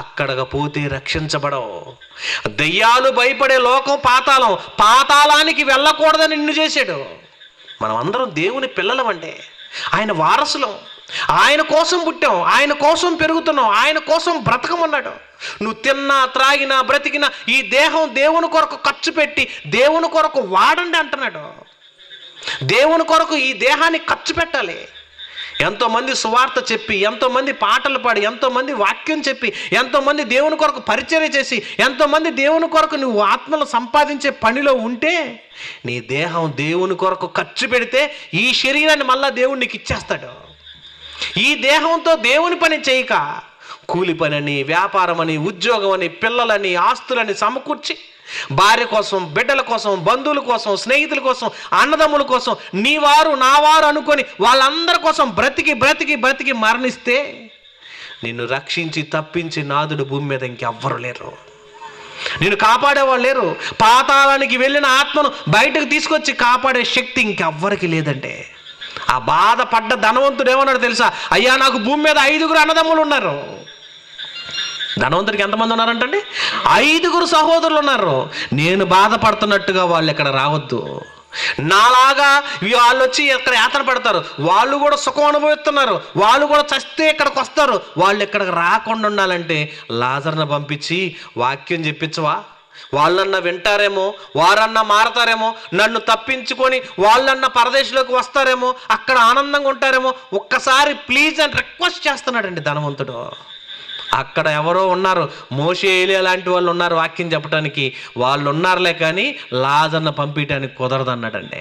అక్కడకు పోతే రక్షించబడవు. దెయ్యాలు భయపడే లోకం పాతాళం, పాతాళానికి వెళ్ళకూడదని నిన్ను చేశాడు. మనం అందరం దేవుని పిల్లలమంటే, ఆయన వారసులం, ఆయన కోసం పుట్టాం, ఆయన కోసం పెరుగుతున్నాం, ఆయన కోసం బ్రతకమన్నాడు. నువ్వు తిన్నా, త్రాగినా, బ్రతికినా ఈ దేహం దేవుని కొరకు ఖర్చు పెట్టి దేవుని కొరకు వాడండి అంటున్నాడు. దేవుని కొరకు ఈ దేహాన్ని ఖర్చు పెట్టాలి. ఎంతోమంది సువార్త చెప్పి, ఎంతోమంది పాటలు పాడి, ఎంతోమంది వాక్యం చెప్పి, ఎంతోమంది దేవుని కొరకు పరిచర్య చేసి, ఎంతోమంది దేవుని కొరకు నువ్వు ఆత్మలు సంపాదించే పనిలో ఉంటే, నీ దేహం దేవుని కొరకు ఖర్చు పెడితే ఈ శరీరాన్ని మళ్ళా దేవుడు నీకు ఇచ్చేస్తాడు. ఈ దేహంతో దేవుని పని చేయక కూలి పని అని, వ్యాపారం అని, ఉద్యోగం అని, పిల్లలని, ఆస్తులని సమకూర్చి భార్య కోసం, బిడ్డల కోసం, బంధువుల కోసం, స్నేహితుల కోసం, అన్నదమ్ముల కోసం, నీ వారు నా వారు అనుకొని వాళ్ళందరి కోసం బ్రతికి బ్రతికి బ్రతికి మరణిస్తే నిన్ను రక్షించి తప్పించి నాదుడు భూమి మీద ఇంకెవ్వరు లేరు. నిన్ను కాపాడేవాళ్ళు లేరు. పాతాళానికి వెళ్ళిన ఆత్మను బయటకు తీసుకొచ్చి కాపాడే శక్తి ఇంకెవ్వరికి లేదంటే. ఆ బాధపడ్డ ధనవంతుడు ఏమన్నాడు తెలుసా? అయ్యా, నాకు భూమి మీద 5 అన్నదమ్ములు ఉన్నారు. ధనవంతుడికి ఎంతమంది ఉన్నారంటండి? 5 సహోదరులు ఉన్నారు. నేను బాధపడుతున్నట్టుగా వాళ్ళు ఇక్కడ రావద్దు. నాలాగా వాళ్ళు వచ్చి ఇక్కడ యాతన పడతారు, వాళ్ళు కూడా సుఖం అనుభవిస్తున్నారు, వాళ్ళు కూడా చస్తే ఇక్కడికి వస్తారు. వాళ్ళు ఇక్కడికి రాకుండా ఉండాలంటే లాజర్ను పంపించి వాక్యం చెప్పించవా? వాళ్ళన్నా వింటారేమో, వారన్నా మారతారేమో, నన్ను తప్పించుకొని వాళ్ళన్నా పరదేశంలోకి వస్తారేమో, అక్కడ ఆనందంగా ఉంటారేమో. ఒక్కసారి ప్లీజ్ అని రిక్వెస్ట్ చేస్తున్నాడండి ధనవంతుడు. అక్కడ ఎవరో ఉన్నారు, మోషే ఏలియా లాంటి వాళ్ళు ఉన్నారు వాక్యం చెప్పడానికి, వాళ్ళు ఉన్నారులే, కానీ లాజర్ను పంపించడానికి కుదరదన్నాడండి.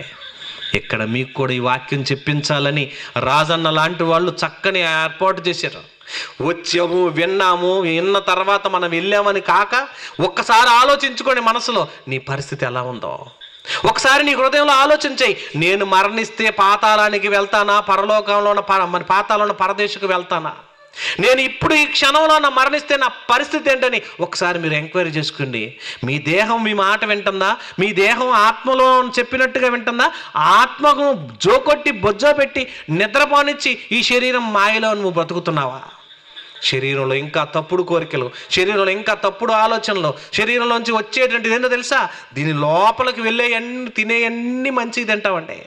ఇక్కడ మీకు కూడా ఈ వాక్యం చెప్పించాలని రాజన్న లాంటి వాళ్ళు చక్కని ఏర్పాటు చేశారు. వచ్చాము, విన్నాము, విన్న తర్వాత మనం వెళ్ళామని కాక ఒక్కసారి ఆలోచించుకోండి మనసులో నీ పరిస్థితి ఎలా ఉందో. ఒకసారి నీ హృదయంలో ఆలోచించాయి, నేను మరణిస్తే పాతాళానికి వెళ్తానా, పరలోకంలో పాతాళంలో పరదేశకు వెళ్తానా, నేను ఇప్పుడు ఈ క్షణంలో నా మరణిస్తే నా పరిస్థితి ఏంటని ఒకసారి మీరు ఎంక్వైరీ చేసుకోండి. మీ దేహం మీ మాట వింటుందా? మీ దేహం ఆత్మలో చెప్పినట్టుగా వింటుందా? ఆత్మకు జోకొట్టి బొజ్జో పెట్టి నిద్రపోనిచ్చి ఈ శరీరం మాయలో నువ్వు బ్రతుకుతున్నావా? శరీరంలో ఇంకా తప్పుడు కోరికలు, శరీరంలో ఇంకా తప్పుడు ఆలోచనలు, శరీరంలోంచి వచ్చేటువంటిది ఏంటో తెలుసా? దీని లోపలికి వెళ్ళే అన్ని తినే అన్ని మంచిది తింటామండి.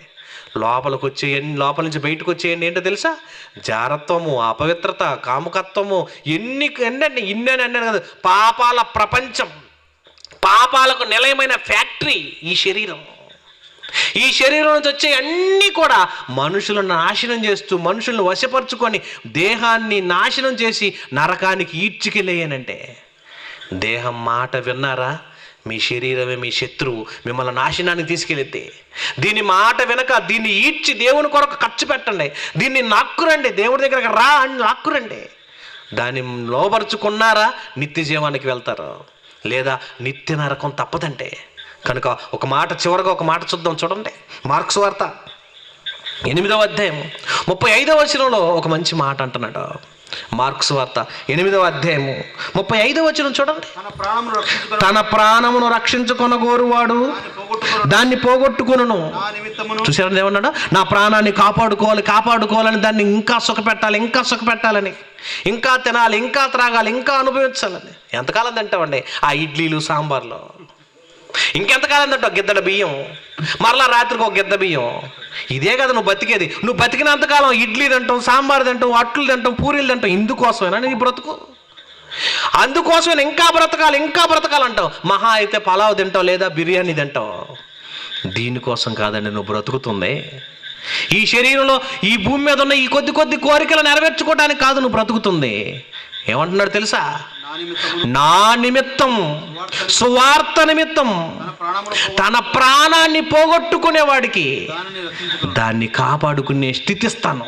లోపలికి వచ్చేయండి, లోపల నుంచి బయటకు వచ్చేయండి ఏంటో తెలుసా? జారత్వము, అపవిత్రత, కాముకత్వము, ఎన్నండి ఇన్నని అన్నాను కదా. పాపాల ప్రపంచం, పాపాలకు నిలయమైన ఫ్యాక్టరీ ఈ శరీరం. ఈ శరీరం నుంచి వచ్చే అన్నీ కూడా మనుషులను నాశనం చేస్తూ, మనుషులను వశపరుచుకొని దేహాన్ని నాశనం చేసి నరకానికి ఈడ్చుకెళ్ళేయనంటే, దేహం మాట విన్నారా? మీ శరీరమే మీ శత్రువు, మిమ్మల్ని నాశనానికి తీసుకెళ్ళిద్ది. దీని మాట వెనక దీన్ని ఈడ్చి దేవుని కొరకు ఖర్చు పెట్టండి, దీన్ని నాక్కురండి, దేవుడి దగ్గరకు రా అని నాక్కురండి. దాన్ని లోపరుచుకున్నారా నిత్య జీవానికి వెళ్తారు, లేదా నిత్య నరకం తప్పదంటే. కనుక ఒక మాట చివరిగా ఒక మాట చూడండి. మార్కు సువార్త 8వ అధ్యాయం 35వ వచనంలో ఒక మంచి మాట అంటున్నాడు. మార్కు సువార్త 8వ అధ్యాయం 35వ వచనం చూడండి. తన ప్రాణమును రక్షించుకొనగోరువాడు దాన్ని పోగొట్టుకొనును. చూసారు ఏమన్నాడు? నా ప్రాణాన్ని కాపాడుకోవాలని దాన్ని ఇంకా సుఖపెట్టాలని, ఇంకా తినాలి, ఇంకా త్రాగాలి, ఇంకా అనుభవించాలని. ఎంతకాలం తింటామండి ఆ ఇడ్లీలు సాంబార్లో? ఇంకెంతకాలం తింటావు గిద్దల బియ్యం, మరలా రాత్రికి ఒక గిద్ద బియ్యం? ఇదే కదా నువ్వు బతికేది. నువ్వు బతికినంతకాలం ఇడ్లీ తింటాం, సాంబార్ తింటాం, అట్లు తింటాం, పూరీలు తింటాం. ఇందుకోసమేనా నీ బ్రతుకు? అందుకోసమే ఇంకా బ్రతకాలంటావు. మహా అయితే పలావ్ తింటావు, లేదా బిర్యానీ తింటావు. దీనికోసం కాదండి నువ్వు బ్రతుకుతుంది. ఈ శరీరంలో, ఈ భూమి మీద ఉన్న ఈ కొద్ది కోరికలు నెరవేర్చుకోవడానికి కాదు నువ్వు బ్రతుకుతుంది. ఏమంటున్నాడు తెలుసా? నా నిమిత్తం, సువార్త నిమిత్తం తన ప్రాణాన్ని పోగొట్టుకునేవాడికి దాన్ని కాపాడుకునే స్థితి ఇస్తాను.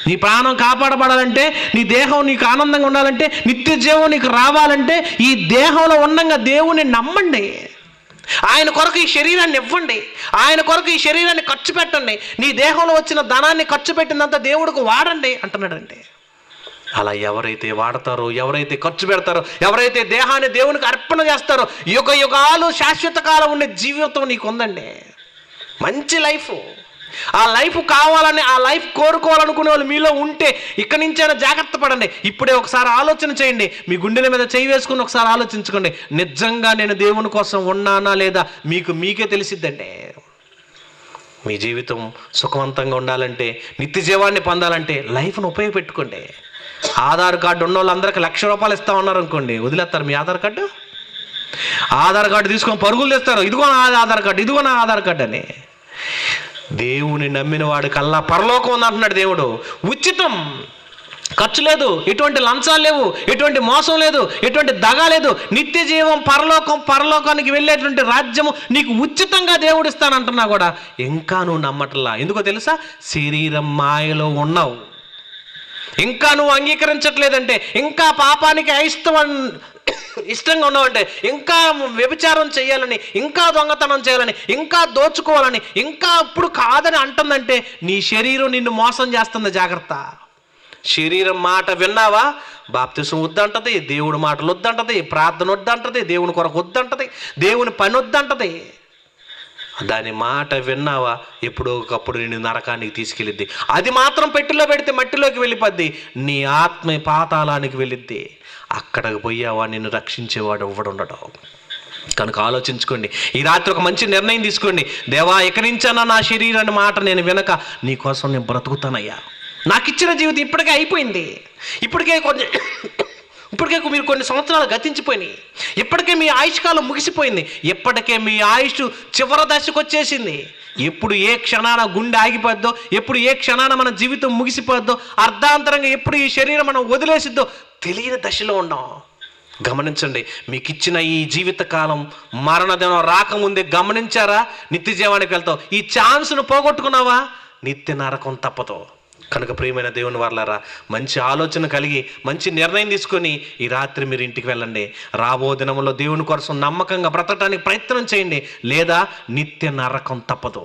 నీ ప్రాణం కాపాడబడాలంటే, నీ దేహం నీకు ఆనందంగా ఉండాలంటే, నిత్య జీవం నీకు రావాలంటే, ఈ దేహంలో ఉండంగా దేవుని నమ్మండి. ఆయన కొరకు ఈ శరీరాన్ని ఇవ్వండి, ఆయన కొరకు ఈ శరీరాన్ని ఖర్చు పెట్టండి. నీ దేహంలో వచ్చిన ధనాన్ని ఖర్చు పెట్టినంత దేవుడికి వాడండి అంటున్నాడండి. అలా ఎవరైతే వాడతారో, ఎవరైతే ఖర్చు పెడతారో, ఎవరైతే దేహాన్ని దేవునికి అర్పణ చేస్తారో, యుగాలు శాశ్వత కాలం ఉండే జీవితం నీకు ఉందండి. మంచి లైఫ్. ఆ లైఫ్ కావాలని, ఆ లైఫ్ కోరుకోవాలనుకునే వాళ్ళు మీలో ఉంటే ఇక్కడి నుంచైనా జాగ్రత్త పడండి. ఇప్పుడే ఒకసారి ఆలోచన చేయండి, మీ గుండెల మీద చేయి వేసుకుని ఒకసారి ఆలోచించుకోండి. నిజంగా నేను దేవుని కోసం ఉన్నానా లేదా మీకే తెలిసిద్దండి. మీ జీవితం సుఖవంతంగా ఉండాలంటే, నిత్య జీవాన్ని పొందాలంటే లైఫ్ను ఉపయోగపెట్టుకోండి. ఆధార్ కార్డు ఉన్న వాళ్ళందరికీ ₹1,00,000 ఇస్తా ఉన్నారు అనుకోండి, వదిలేస్తారు మీ ఆధార్ కార్డు? ఆధార్ కార్డు తీసుకొని పరుగులు తెస్తారు, ఇదిగో నా ఆధార్ కార్డు, ఇదిగో నా ఆధార్ కార్డు అని. దేవుని నమ్మిన వాడి కల్లా పరలోకం ఉంది అంటున్నాడు దేవుడు. ఉచితం, ఖర్చు లేదు, ఎటువంటి లంచాలు లేవు, ఎటువంటి మోసం లేదు, ఎటువంటి దగా లేదు. నిత్య జీవం, పరలోకానికి వెళ్ళేటువంటి రాజ్యము నీకు ఉచితంగా దేవుడు ఇస్తానంటున్నా కూడా ఇంకా నువ్వు నమ్మట్లా. ఎందుకో తెలుసా? శరీరం మాయలో ఉన్నావు. ఇంకా నువ్వు అంగీకరించట్లేదంటే, ఇంకా పాపానికి ఇష్టంగా ఉన్నావంటే, ఇంకా వ్యభిచారం చేయాలని, ఇంకా దొంగతనం చేయాలని, ఇంకా దోచుకోవాలని, ఇంకా ఇప్పుడు కాదని అంటుందంటే నీ శరీరం నిన్ను మోసం చేస్తుంది. జాగ్రత్త. శరీరం మాట విన్నావా? బాప్తిసం వద్దంటది, దేవుడి మాటలు వద్దంటది, ప్రార్థన వద్దంటది, దేవుని కొరకు వద్దంటది, దేవుని పని వద్దంటది. దాని మాట విన్నావా? ఎప్పుడో ఒకప్పుడు నేను నరకానికి తీసుకెళ్ళిద్ది. అది మాత్రం పెట్టెలో పెడితే మట్టిలోకి వెళ్ళిపోద్ది, నీ ఆత్మ పాతాళానికి వెళ్ళిద్ది. అక్కడికి పోయావా నిన్ను రక్షించేవాడు ఎవడుండడు. కనుక ఆలోచించుకోండి. ఈ రాత్రి ఒక మంచి నిర్ణయం తీసుకోండి. దేవా, ఇక నుంచైనా నా శరీరాన్ని మాట నేను వినక నీ కోసం నేను బ్రతుకుతానయ్యా. నాకు ఇచ్చిన జీవితం ఇప్పటికే అయిపోయింది. ఇప్పటికే మీరు కొన్ని సంవత్సరాలు గతించిపోయినాయి. ఇప్పటికే మీ ఆయుష్కాలం ముగిసిపోయింది. ఇప్పటికే మీ ఆయుష్ చివరి దశకు వచ్చేసింది. ఎప్పుడు ఏ క్షణాన గుండె ఆగిపోద్దో, ఎప్పుడు ఏ క్షణాన మన జీవితం ముగిసిపోద్దో, అర్ధాంతరంగా ఎప్పుడు ఈ శరీరం మనం వదిలేసిద్దో తెలియని దశలో ఉన్నాం. గమనించండి, మీకు ఇచ్చిన ఈ జీవితకాలం మరణదినం రాకముందే గమనించారా? నిత్య జీవానికి వెళ్తావు. ఈ ఛాన్స్ను పోగొట్టుకున్నావా? నిత్య నరకం తప్పదు. కనుక ప్రియమైన దేవుని వారలారా, మంచి ఆలోచన కలిగి మంచి నిర్ణయం తీసుకొని ఈ రాత్రి మీరు ఇంటికి వెళ్ళండి. రాబో దినంలో దేవుని కోసం నమ్మకంగా బ్రతకడానికి ప్రయత్నం చేయండి. లేదా నిత్య నరకం తప్పదు.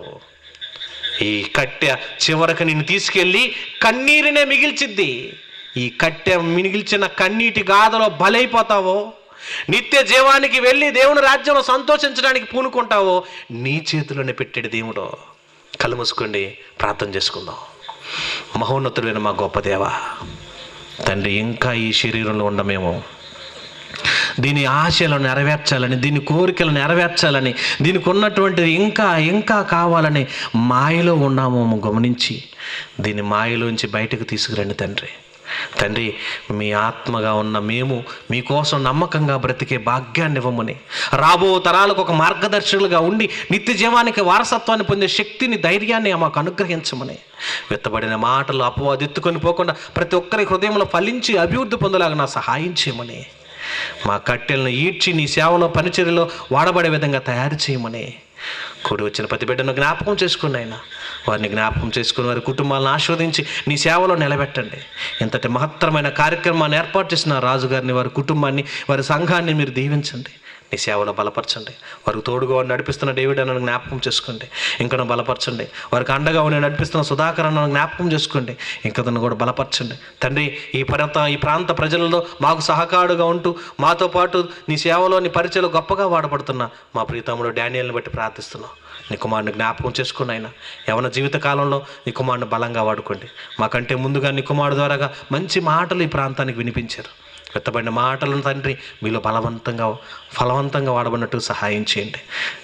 ఈ కట్టె చివరికి నిన్ను తీసుకెళ్ళి కన్నీరునే మిగిల్చిద్ది. ఈ కట్టె మిగిల్చిన కన్నీటి గాథలో బలైపోతావో, నిత్య జీవానికి వెళ్ళి దేవుని రాజ్యంలో సంతోషించడానికి పూనుకుంటావో నీ చేతిలోనే పెట్టాడు దేవుడు. కళ్ళు మూసుకోండి, ప్రార్థన చేసుకుందాం. మహోన్నతుడైన మా గొప్ప దేవా తండ్రి, ఇంకా ఈ శరీరంలో ఉండమేమో, దీని ఆశలను నెరవేర్చాలని, దీని కోరికలు నెరవేర్చాలని, దీనికి ఉన్నటువంటిది ఇంకా కావాలని మాయలో ఉన్నామో గమనించి దీని మాయలోంచి బయటకు తీసుకురండి తండ్రి. మీ ఆత్మగా ఉన్న మేము మీకోసం నమ్మకంగా బ్రతికే భాగ్యాన్ని ఇవ్వమని, రాబో తరాలకు ఒక మార్గదర్శకులుగా ఉండి నిత్య జీవానికి వారసత్వాన్ని పొందే శక్తిని, ధైర్యాన్ని మాకు అనుగ్రహించమని, వెత్తబడిన మాటలు అపవాది ఎత్తుకొని పోకుండా ప్రతి ఒక్కరి హృదయంలో ఫలించి అభివృద్ధి పొందలాగా నా సహాయం చేయమని, మా కట్టెలను ఈడ్చి నీ సేవలో పనిచర్యలో వాడబడే విధంగా తయారు చేయమని, కూడి వచ్చిన ప్రతి బిడ్డను జ్ఞాపకం చేసుకుని అయినా వారిని జ్ఞాపకం చేసుకుని వారి కుటుంబాలను ఆస్వాదించి నీ సేవలో నిలబెట్టండి. ఇంతటి మహత్తరమైన కార్యక్రమాన్ని ఏర్పాటు చేసిన రాజుగారిని, వారి కుటుంబాన్ని, వారి సంఘాన్ని మీరు దీవించండి. నీ సేవలో బలపరచండి. వారికి తోడుగా వారిని నడిపిస్తున్న డేవిడ్ అన్నను జ్ఞాపకం చేసుకోండి, ఇంకను బలపరచండి. వారికి అండగా ఉండి నడిపిస్తున్న సుధాకర్ అన్నను జ్ఞాపకం చేసుకోండి, ఇంకను కూడా బలపరచండి తండ్రి. ఈ ప్రాంత ప్రజలలో మాకు సహకారుగా ఉంటూ మాతో పాటు నీ సేవలో నీ పరిచయలో గొప్పగా వాడబడుతున్న మా ప్రియతముడు డానియల్ని బట్టి ప్రార్థిస్తున్నాం. నీ కుమారుని జ్ఞాపకం చేసుకుని అయినా యవన జీవిత కాలంలో నీ కుమారుని బలంగా వాడుకోండి. మాకంటే ముందుగా నీ కుమారుడు ద్వారాగా మంచి మాటలు ఈ ప్రాంతానికి వినిపించారు. వెత్తబడిన మాటలను తండ్రి మీలో ఫలవంతంగా వాడబడినట్టు సహాయం చేయండి.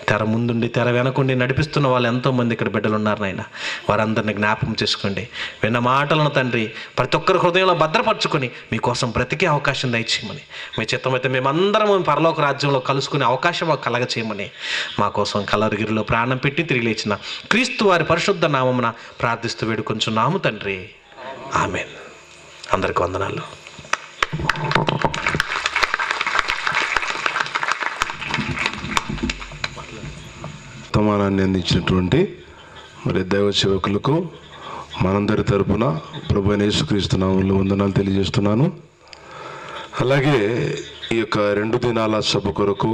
తెర ముందుండి తెర వెనకుండి నడిపిస్తున్న వాళ్ళు ఎంతోమంది ఇక్కడ బిడ్డలు ఉన్నారు నాయన, వారందరినీ జ్ఞాపకం చేసుకోండి. విన్న మాటలను తండ్రి ప్రతి ఒక్కరి హృదయంలో భద్రపరచుకొని మీకోసం బ్రతికే అవకాశం దయచేయమని, మీ చిత్తమైతే మేమందరం పరలోక రాజ్యంలో కలుసుకునే అవకాశం కలగ చేయమని, మా కోసం కలవరగిరిలో ప్రాణం పెట్టి తిరిగి లేచిన క్రీస్తు వారి పరిశుద్ధ నామమున ప్రార్థిస్తూ వేడుకొంచున్నాము తండ్రి. ఆమేన్. అందరికీ వందనాలు. వర్తమానాన్ని అందించినటువంటి మరి దైవ సేవకులకు మనందరి తరపున ప్రభువైన యేసుక్రీస్తు నామములో వందనాలు తెలియజేస్తున్నాను. అలాగే ఈ యొక్క 2 దినాల సభ కొరకు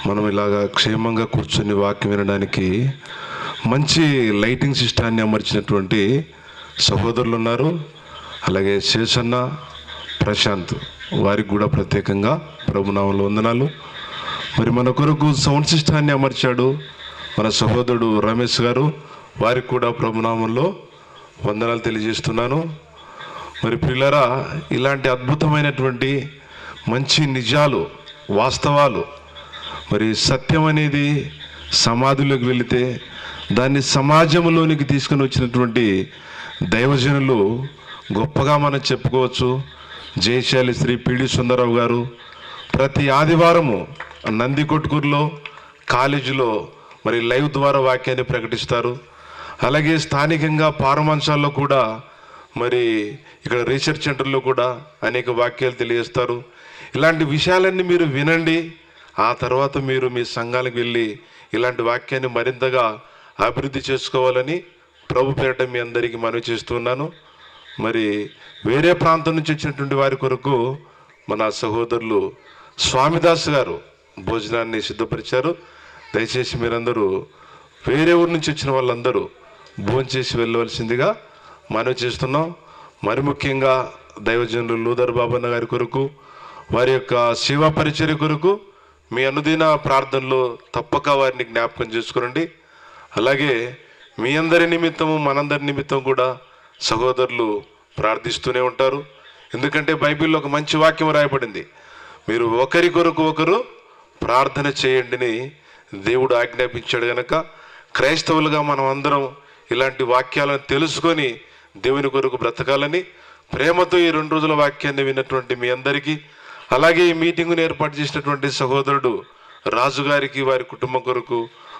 మనం ఇలాగా క్షేమంగా కూర్చొని వాక్యం వినడానికి మంచి లైటింగ్ సిస్టాన్ని అమర్చినటువంటి సహోదరులు ఉన్నారు. అలాగే శేషన్న, ప్రశాంత్, వారికి కూడా ప్రత్యేకంగా ప్రభునామంలో వందనాలు. మరి మన కొరకు సౌండ్ సిస్టాన్ని అమర్చాడు మన సహోదరుడు రమేష్ గారు, వారికి కూడా ప్రభునామంలో వందనాలు తెలియజేస్తున్నాను. మరి పిల్లరా, ఇలాంటి అద్భుతమైనటువంటి మంచి నిజాలు, వాస్తవాలు, మరి సత్యం అనేది సమాధిలోకి వెళితే దాన్ని సమాజంలోనికి తీసుకొని వచ్చినటువంటి దైవజనులు గొప్పగా మనం చెప్పుకోవచ్చు. జయశాలి శ్రీ పిడి సుందరరావు గారు ప్రతి ఆదివారము నందికొట్కూరులో కాలేజీలో మరి లైవ్ ద్వారా వాక్యాన్ని ప్రకటిస్తారు. అలాగే స్థానికంగా పారమంచాల్లో కూడా, మరి ఇక్కడ రీసెర్చ్ సెంటర్లో కూడా అనేక వాక్యాలు తెలియజేస్తారు. ఇలాంటి విషయాలన్నీ మీరు వినండి. ఆ తర్వాత మీరు మీ సంఘాలకు వెళ్ళి ఇలాంటి వాక్యాన్ని మరింతగా అభివృద్ధి చేసుకోవాలని ప్రభు పేరిట మీ అందరికీ మనవి చేస్తున్నాను. మరి వేరే ప్రాంతం నుంచి వచ్చినటువంటి వారి కొరకు మన సహోదరులు స్వామిదాస్ గారు భోజనాన్ని సిద్ధపరిచారు. దయచేసి మీరందరూ వేరే ఊరి నుంచి వచ్చిన వాళ్ళందరూ భోంచేసి వెళ్ళవలసిందిగా మనవి చేస్తున్నాం. మరి ముఖ్యంగా దైవజనులు లూదర్ బాబన్న గారి కొరకు, వారి యొక్క సేవా పరిచర్య కొరకు మీ అనుదిన ప్రార్థనలో తప్పక వారిని జ్ఞాపకం చేసుకునండి. అలాగే మీ అందరి నిమిత్తము మనందరి నిమిత్తం కూడా సహోదరులు ప్రార్థిస్తూనే ఉంటారు. ఎందుకంటే బైబిల్లో ఒక మంచి వాక్యం రాయబడింది, మీరు ఒకరి కొరకు ఒకరు ప్రార్థన చేయండిని దేవుడు ఆజ్ఞాపించాడు కనుక క్రైస్తవులుగా మనం అందరం ఇలాంటి వాక్యాలను తెలుసుకొని దేవుని కొరకు బ్రతకాలని ప్రేమతో ఈ 2 రోజుల వాక్యాన్ని విన్నటువంటి మీ అందరికీ, అలాగే ఈ మీటింగును ఏర్పాటు చేసినటువంటి సహోదరుడు రాజు గారికి, వారి కుటుంబం కొరకు,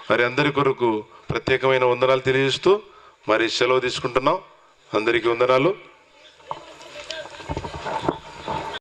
వారి అందరి కొరకు ప్రత్యేకమైన వందనాలు తెలియజేస్తూ మరి సెలవు తీసుకుంటున్నాం. అందరికీ వందనాలు.